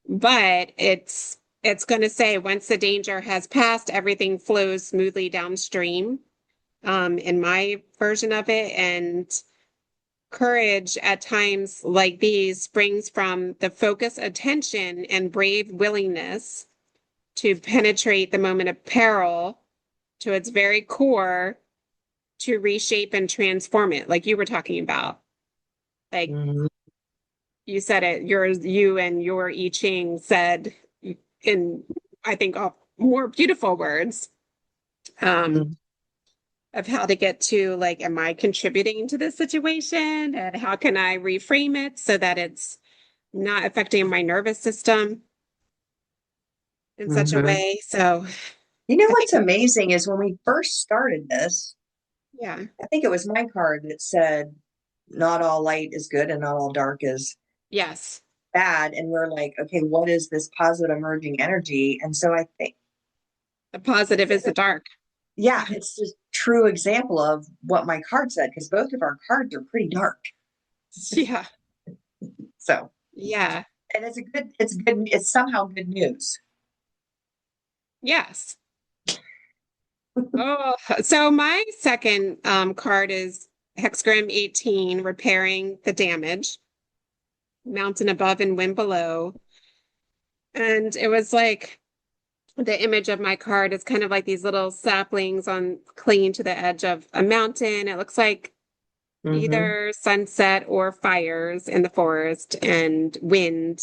but it's going to say once the danger has passed, everything flows smoothly downstream, in my version of it. And courage at times like these springs from the focused attention and brave willingness to penetrate the moment of peril to its very core, to reshape and transform it, like you were talking about. Like Mm-hmm. you said it, you and your I Ching said in, I think, more beautiful words. Um, of how to get to like, am I contributing to this situation? And how can I reframe it so that it's not affecting my nervous system in such a Hmm. way? So You know I think, what's amazing is when we first started this, yeah, I think it was my card that said, not all light is good and not all dark is yes, bad. And we're like, okay, what is this positive emerging energy? And so I think, the positive is the dark. yeah, it's just true example of what my card said, because both of our cards are pretty dark. Yeah, So, yeah, and it's somehow good news. yes. Oh, so my second card is hexagram 18, repairing the damage, mountain above and wind below. And it was like the image of my card is kind of like these little saplings on clinging to the edge of a mountain. It looks like Hmm. either sunset or fires in the forest and wind.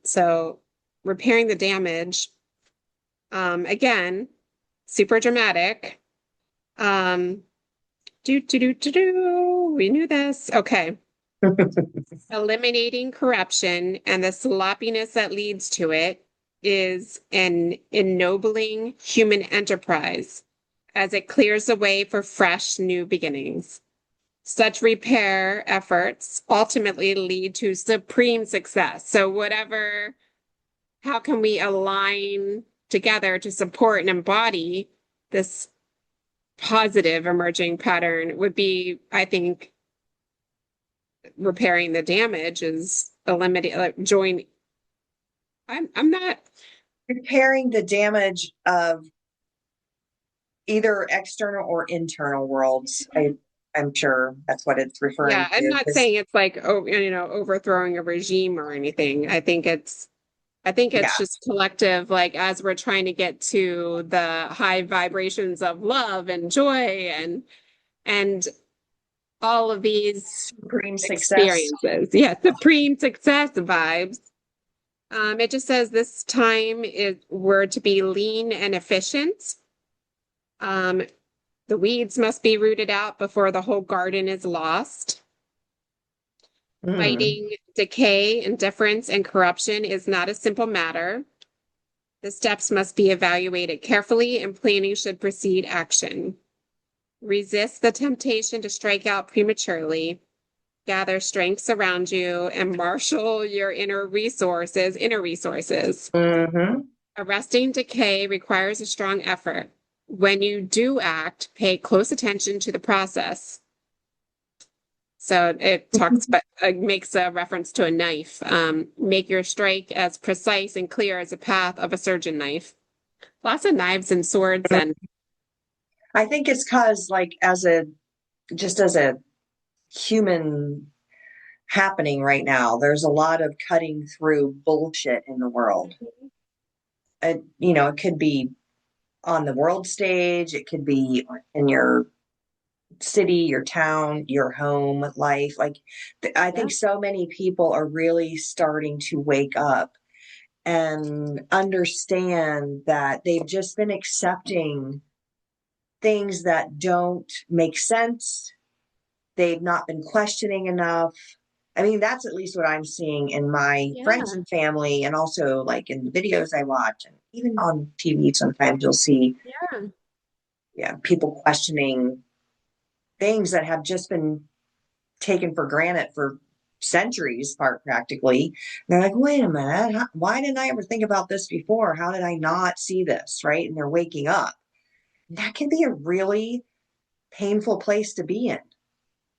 So repairing the damage. Again, super dramatic. Um, do. We knew this. Okay. Eliminating corruption and the sloppiness that leads to it is an ennobling human enterprise as it clears the way for fresh new beginnings. Such repair efforts ultimately lead to supreme success. So, whatever, how can we align together to support and embody this positive emerging pattern would be, I think, repairing the damage is eliminating, like, join. I'm not, Repairing the damage of either external or internal worlds. I'm sure that's what it's referring yeah, I'm to. not 'Cause, saying it's like, oh, overthrowing a regime or anything. I think yeah, it's just collective, like as we're trying to get to the high vibrations of love and joy and all of these supreme success. experiences. Yeah, supreme success vibes. It just says this time we're to be lean and efficient. Um, the weeds must be rooted out before the whole garden is lost. Mm. Fighting decay, indifference, and corruption is not a simple matter. The steps must be evaluated carefully, and planning should precede action. Resist the temptation to strike out prematurely. Gather strengths around you and marshal your inner resources. Hmm. Arresting decay requires a strong effort. When you do act, pay close attention to the process. So it talks, but makes a reference to a knife. Make your strike as precise and clear as a path of a surgeon knife. Lots of knives and swords and I think it's because, like, just as a human happening right now, there's a lot of cutting through bullshit in the world. It could be on the world stage, it could be in your city, your town, your home life. Like, I yeah, think so many people are really starting to wake up and understand that they've just been accepting things that don't make sense. They've not been questioning enough. I mean, that's at least what I'm seeing in my friends yeah, and family, and also like in the videos I watch, and even on TV. Sometimes you'll see, yeah. yeah, people questioning things that have just been taken for granted for centuries, part practically. And they're like, wait a minute, why didn't I ever think about this before? How did I not see this? Right? And they're waking up. That can be a really painful place to be in.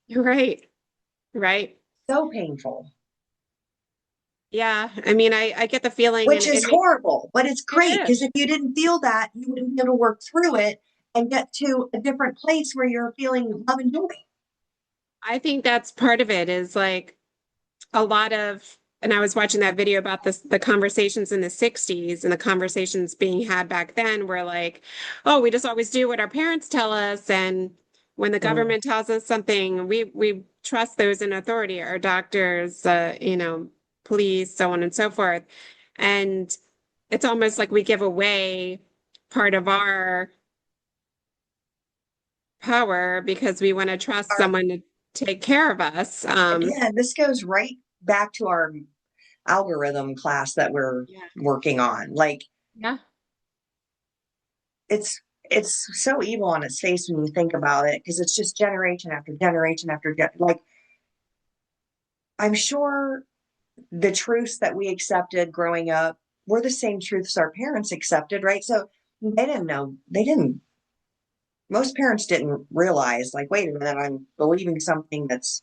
You're right. Right. So painful, Yeah. I mean, I get the feeling and which is it makes horrible, but it's it great because is. if you didn't feel that, you wouldn't be able to work through it and get to a different place where you're feeling love and joy. I think that's part of it is like a lot of, and I was watching that video about the conversations in the 60s and the conversations being had back then were like, oh, we just always do what our parents tell us. And when the Mm. government tells us something, we trust those in authority, our doctors, police, so on and so forth. And it's almost like we give away part of our power because we want to trust Our, someone to take care of us. again, this goes right back to our algorithm class that we're Yeah. working on. Like Yeah. it's so evil on its face when you think about it, because it's just generation after generation after like I'm sure the truths that we accepted growing up were the same truths our parents accepted, right? So they didn't know, they didn't, most parents didn't realize, like, wait a minute, I'm believing something that's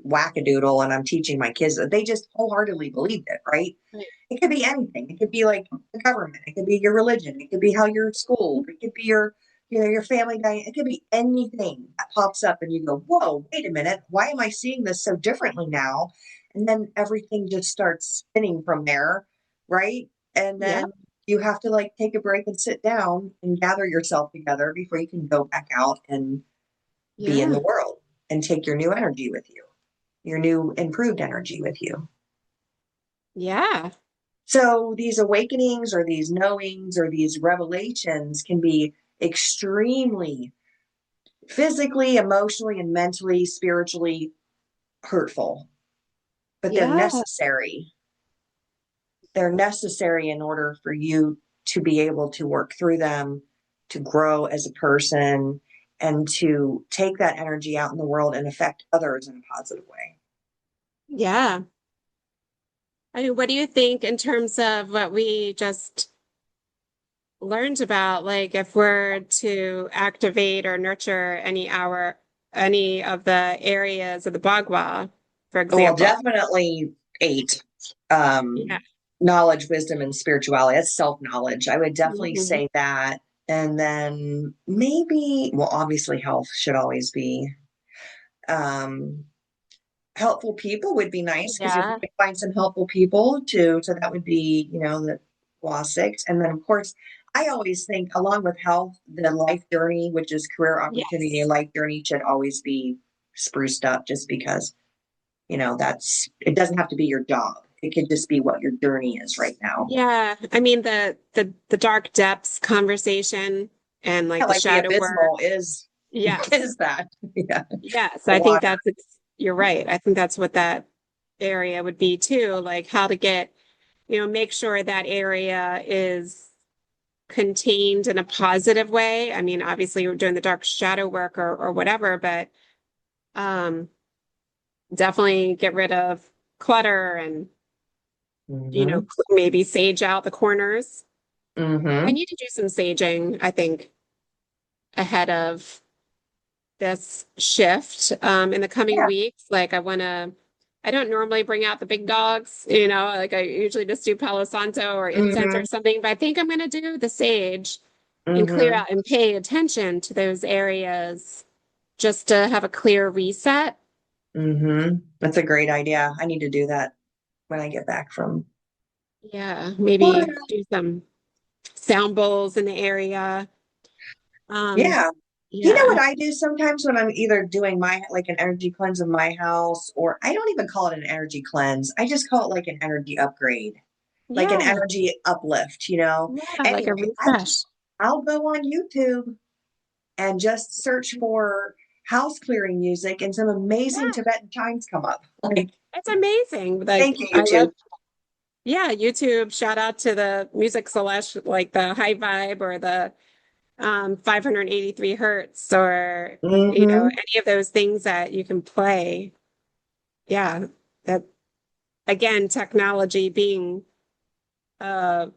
wackadoodle and I'm teaching my kids that. They just wholeheartedly believed it, right? Right. It could be anything. It could be like the government. It could be your religion. It could be how you're schooled. It could be your, your family diet. It could be anything that pops up and you go, whoa, wait a minute. Why am I seeing this so differently now? And then everything just starts spinning from there, right? And Yeah. then you have to like take a break and sit down and gather yourself together before you can go back out and be in the Yeah. world and take your new energy with you, your new improved energy with you. Yeah. So these awakenings or these knowings or these revelations can be extremely physically, emotionally, and mentally, spiritually hurtful, but they're Yeah. necessary. They're necessary in order for you to be able to work through them, to grow as a person, and to take that energy out in the world and affect others in a positive way. Yeah. I mean, what do you think in terms of what we just learned about, like if we're to activate or nurture any of the areas of the Bagua, for Well, example? definitely eight. Yeah. Knowledge, wisdom, and spirituality. That's self-knowledge. I would definitely Mhm. say that. And then maybe, well, obviously health should always be. Um, helpful people would be nice because if we Yeah. could find some helpful people too, so that would be, the law six. And then of course, I always think along with health, the life journey, which is career opportunity, Yes. life journey should always be spruced up just because that's it doesn't have to be your job. It could just be what your journey is right now. Yeah. I mean the dark depths conversation and Yeah, like the like the shadow work. abysmal is Yes. is that. Yeah. Yes. The I think water. that's you're right. I think that's what that area would be too, like how to get, make sure that area is contained in a positive way. I mean, obviously we're doing the dark shadow work or whatever, but um definitely get rid of clutter and, Mm-hmm. maybe sage out the corners. I Mm-hmm. need to do some saging, I think, ahead of this shift in the coming Yeah. weeks. Like I don't normally bring out the big dogs, like I usually just do Palo Santo or incense Mm-hmm. or something, but I think I'm going to do the sage and clear Mm-hmm. out and pay attention to those areas just to have a clear reset. Mm-hmm. That's a great idea. I need to do that when I get back from Yeah, maybe Florida. do some sound bowls in the area. Um, Yeah. You know yeah. what I do sometimes when I'm either doing my like an energy cleanse of my house, or I don't even call it an energy cleanse. I just call it like an energy upgrade, like an Yeah. energy uplift. Yeah, like a Anyway, refresh. I'll go on YouTube and just search for house clearing music, and some amazing Yeah, Tibetan chimes come up. Like, it's amazing. thank Like you, I love, YouTube. yeah, YouTube. Shout out to the music celeste, like the high vibe or the 583 hertz or Mm-hmm. any of those things that you can play. Yeah, that again, technology being a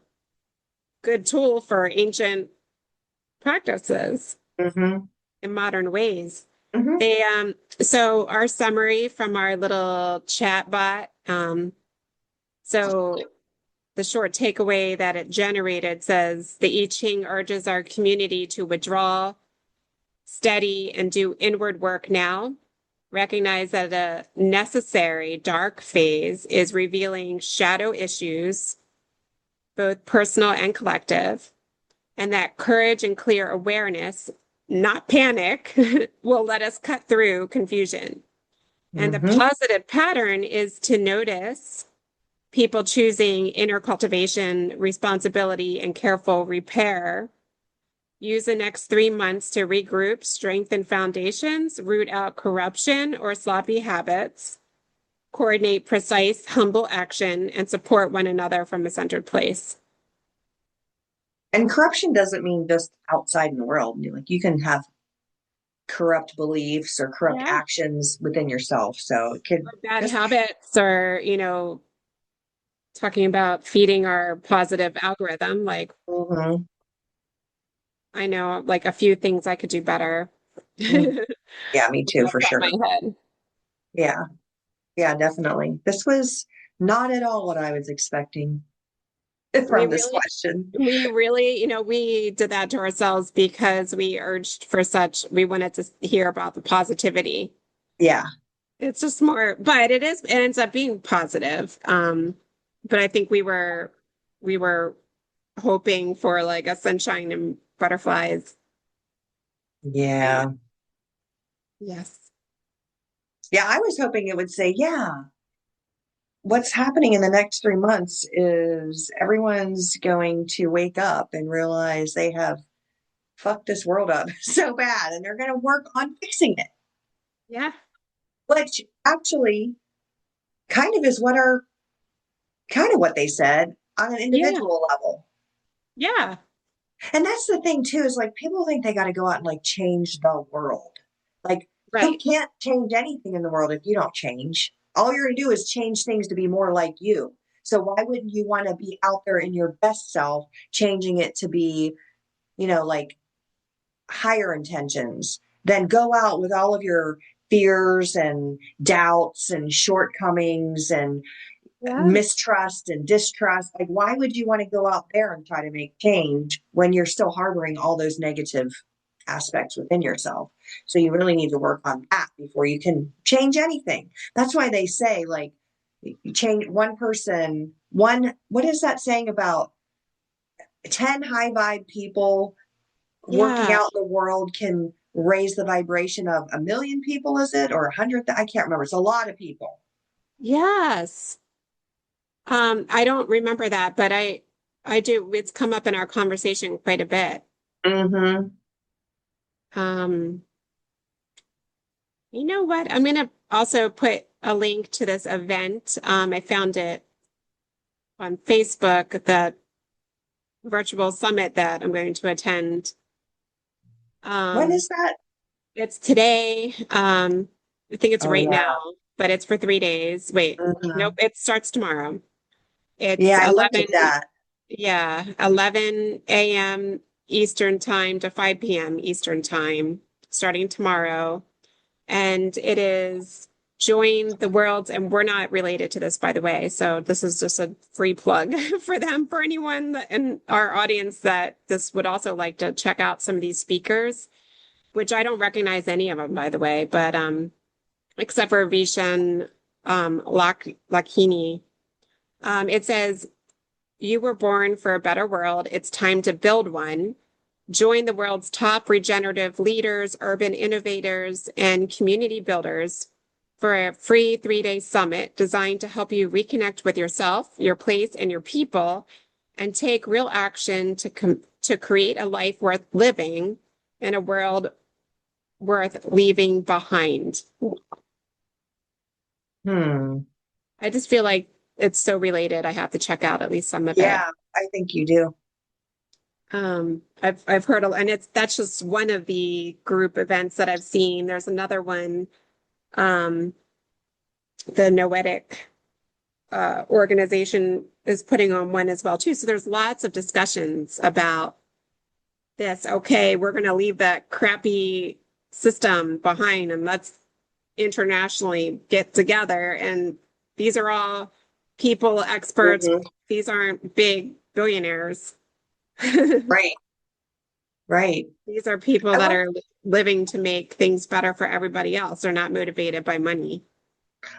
good tool for ancient practices Mm-hmm. in modern ways. Mm-hmm. So our summary from our little chat bot, so the short takeaway that it generated says the I Ching urges our community to withdraw, steady, and do inward work now. Recognize that a necessary dark phase is revealing shadow issues, both personal and collective, and that courage and clear awareness, not panic, will let us cut through confusion. And the Mm-hmm. positive pattern is to notice people choosing inner cultivation, responsibility, and careful repair, Use the next 3 months to regroup, strengthen foundations, root out corruption or sloppy habits, coordinate precise, humble action, and support one another from a centered place. And corruption doesn't mean just outside in the world. Like you can have corrupt beliefs or corrupt Yeah. actions within yourself. So it could Or bad just, habits, or, talking about feeding our positive algorithm. Like, mhm. I know like a few things I could do better. Mm. Yeah, me too, for That's up sure. my head. Yeah, yeah, definitely. This was not at all what I was expecting We from this really, question. we really, we did that to ourselves because we wanted to hear about the positivity. Yeah, It's just more, but it ends up being positive. But I think we were hoping for like a sunshine and butterflies. And yeah. yes. Yeah, I was hoping it would say, yeah, what's happening in the next 3 months is everyone's going to wake up and realize they have fucked this world up so bad and they're going to work on fixing it, Yeah. which actually kind of is kind of what they said on an Yeah. individual level. Yeah. And that's the thing too, is like people think they got to go out and like change the world. Like you Right. can't change anything in the world if you don't change. All you're going to do is change things to be more like you. So why wouldn't you want to be out there in your best self, changing it to be, like higher intentions? Then go out with all of your fears and doubts and shortcomings and Yeah. mistrust and distrust. Like, why would you want to go out there and try to make change when you're still harboring all those negative aspects within yourself? So you really need to work on that before you can change anything. That's why they say, like, you change one person, what is that saying about 10 high vibe people working Yeah. out in the world can raise the vibration of a million people, is it? Or 100? I can't remember. It's a lot of people. Yes. I don't remember that, but I do. It's come up in our conversation quite a bit. Mm-hmm. Um, you know what? I'm gonna also put a link to this event. I found it on Facebook, the virtual summit that I'm going to attend. When Um, is that? it's today. I think it's Oh, right now, yeah. but it's for 3 days. Wait, nope, Mhm. it starts tomorrow. It's Yeah, I looked 11, at that. yeah, 11 a.m. Eastern time to 5 p.m. Eastern time, starting tomorrow. And it is join the world. And we're not related to this, by the way. So this is just a free plug for them, for anyone in our audience that this would also like to check out some of these speakers, which I don't recognize any of them, by the way, but except for Vishen Lakini. It says, you were born for a better world. It's time to build one. Join the world's top regenerative leaders, urban innovators, and community builders for a free 3 day summit designed to help you reconnect with yourself, your place, and your people, and take real action to create a life worth living in a world worth leaving behind. Hmm. I just feel like it's so related. I have to check out at least some of it. Yeah, I think you do. I've heard, and that's just one of the group events that I've seen. There's another one, um, the Noetic organization is putting on one as well too. So there's lots of discussions about this. Okay, we're going to leave that crappy system behind, and let's internationally get together. And these are all people, experts. Hmm. These aren't big billionaires. Right, right. These are people I that want. are living to make things better for everybody else. They're not motivated by money.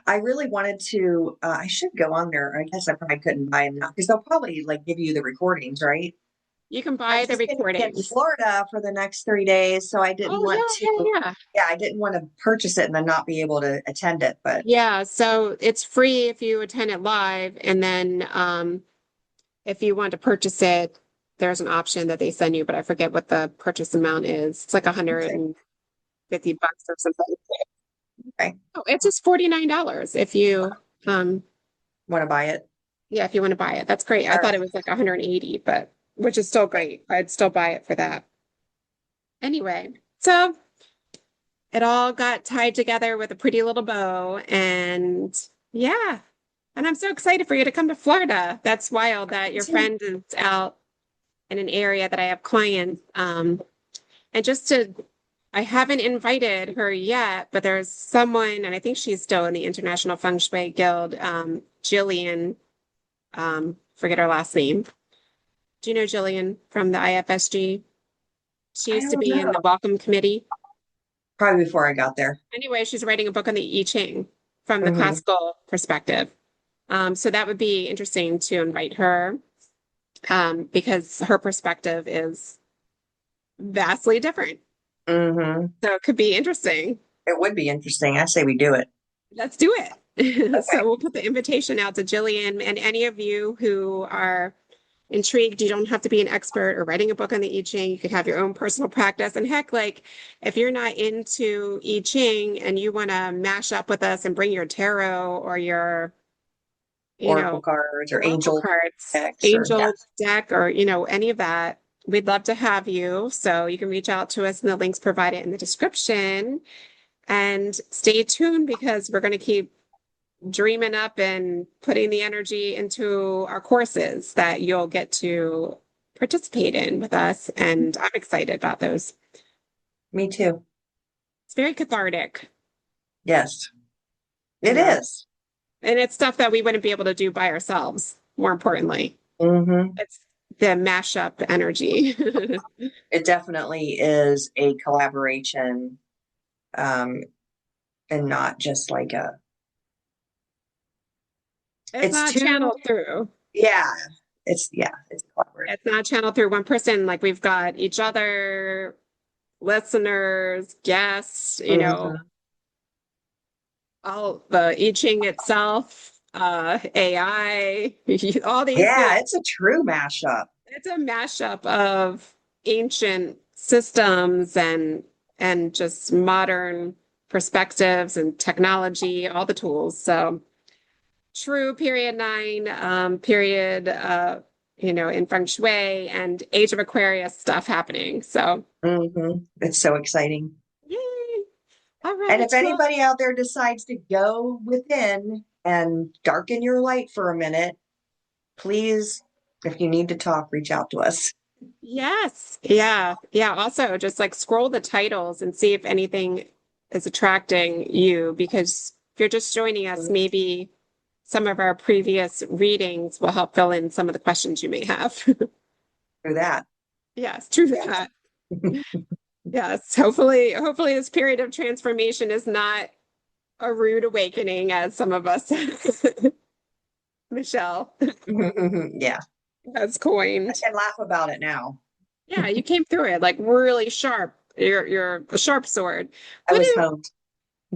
I really wanted to. I should go on there. I guess I probably couldn't buy them now because they'll probably like give you the recordings, right? You can I'm buy the just going to be in recordings. Florida for the next 3 days, so I didn't Oh, want yeah, to. yeah, yeah. Yeah, I didn't want to purchase it and then not be able to attend it. But Yeah, so it's free if you attend it live, and then if you want to purchase it, there's an option that they send you, but I forget what the purchase amount is. It's like Okay. $150 or something. Okay. Oh, it's just $49 if you Want to buy it? yeah, if you want to buy it. That's great. I All thought right. it was like 180, but which is still great. I'd still buy it for that. Anyway, so it all got tied together with a pretty little bow and yeah. And I'm so excited for you to come to Florida. That's wild that your friend is out in an area that I have clients. And just to, I haven't invited her yet, but there's someone, and I think she's still in the International Feng Shui Guild, Jillian, forget her last name. Do you know Jillian from the IFSG? She I used to don't be in know. the Welcome Committee. Probably before I got there. Anyway, she's writing a book on the I Ching from the Hmm. classical perspective. So that would be interesting to invite her, because her perspective is vastly different. Hmm. So it could be interesting. It would be interesting. I say we do it. Let's do it. So Okay. we'll put the invitation out to Jillian and any of you who are intrigued. You don't have to be an expert or writing a book on the I Ching. You could have your own personal practice. And heck, like if you're not into I Ching and you want to mash up with us and bring your tarot or your, you Oracle know, cards or Oracle angel cards, decks or yeah. angel deck, or, any of that, we'd love to have you. So you can reach out to us in the links provided in the description and stay tuned because we're going to keep dreaming up and putting the energy into our courses that you'll get to participate in with us. And I'm excited about those. Me too. It's very cathartic, Yes, you it know, is. and it's stuff that we wouldn't be able to do by ourselves, more importantly. Hmm. It's the mashup energy. It definitely is a collaboration, um, and not just like a, It's it's not two, channeled through. yeah, it's a collaborative. It's not channeled through one person. Like we've got each other, listeners, guests, Hmm. all the I Ching itself, AI, all these. Yeah, it's a true mashup. It's a mashup of ancient systems and just modern perspectives and technology, all the tools. So true period nine, period, in feng shui and Age of Aquarius stuff happening. So It's so exciting. yay! All And right. if Well, anybody out there decides to go within and darken your light for a minute, please, if you need to talk, reach out to us. yes. Yeah. Yeah. Also, just like scroll the titles and see if anything is attracting you, because if you're just joining us, maybe some of our previous readings will help fill in some of the questions you may have. For that. Yes, true that. Yes. Hopefully this period of transformation is not a rude awakening as some of us, Michelle, Yeah, has I coined. can laugh about it now. Yeah, you came through it like really sharp. You're a sharp sword. I What was do honed.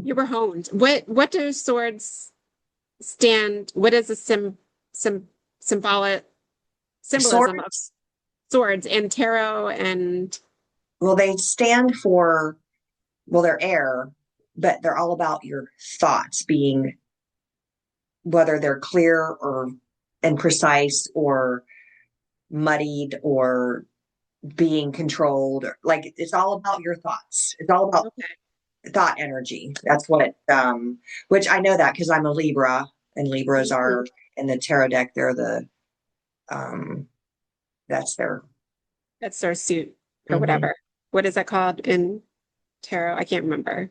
you were honed? What do swords stand? What is the symbolic symbolism of Swords, swords and tarot and well, they stand for, well, they're air, but they're all about your thoughts being, whether they're clear or and precise or muddied or being controlled. Like it's all about your thoughts. It's all about okay. thought energy. That's what, which I know that because I'm a Libra and Libras Mhm. are in the tarot deck. They're the, um, that's their, That's their suit or mhm. whatever. What is that called in tarot? I can't remember.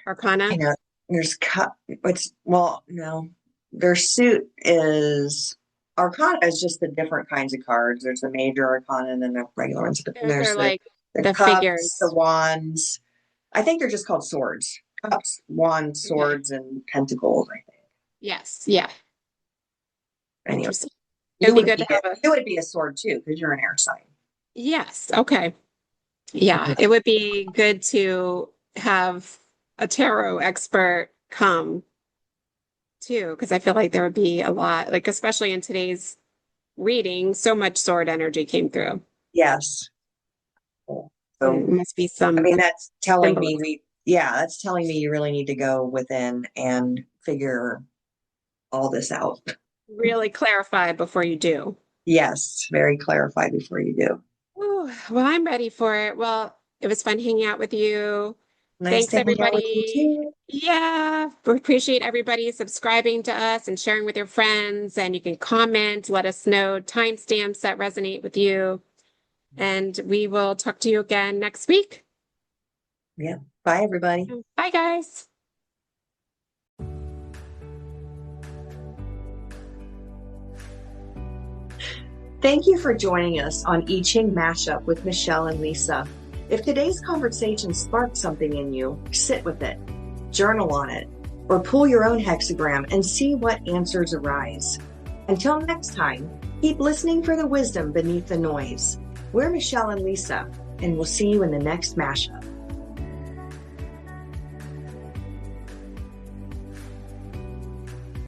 Arcana? You know, there's cut. It's well, no, their suit is Arcana is just the different kinds of cards. There's the major Arcana and then the regular ones. But then Those there's are like the the cups, the figures. wands. I think they're just called swords. Cups, wands, Okay. swords, and pentacles. I think. Yes. Yeah. Anyway, Interesting. It would be good to have a, you would be a sword too because you're an air sign. yes. Okay. Yeah. It would be good to have a tarot expert come too, because I feel like there would be a lot, like, especially in today's reading, so much sword energy came through. Yes. So So, it must be I some mean, that's telling symbol. me that's telling me you really need to go within and figure all this out. Really clarify before you do. Yes, very clarified before you do. Ooh, well, I'm ready for it. Well, it was fun hanging out with you. Nice Thanks, to hang out with you everybody. too. Yeah, we appreciate everybody subscribing to us and sharing with your friends. And you can comment, let us know timestamps that resonate with you. And we will talk to you again next week. Yeah. Bye, everybody. Bye, guys. Thank you for joining us on I Ching Mashup with Michele and Lisa. If today's conversation sparked something in you, sit with it, journal on it, or pull your own hexagram and see what answers arise. Until next time, keep listening for the wisdom beneath the noise. We're Michele and Lisa, and we'll see you in the next mashup.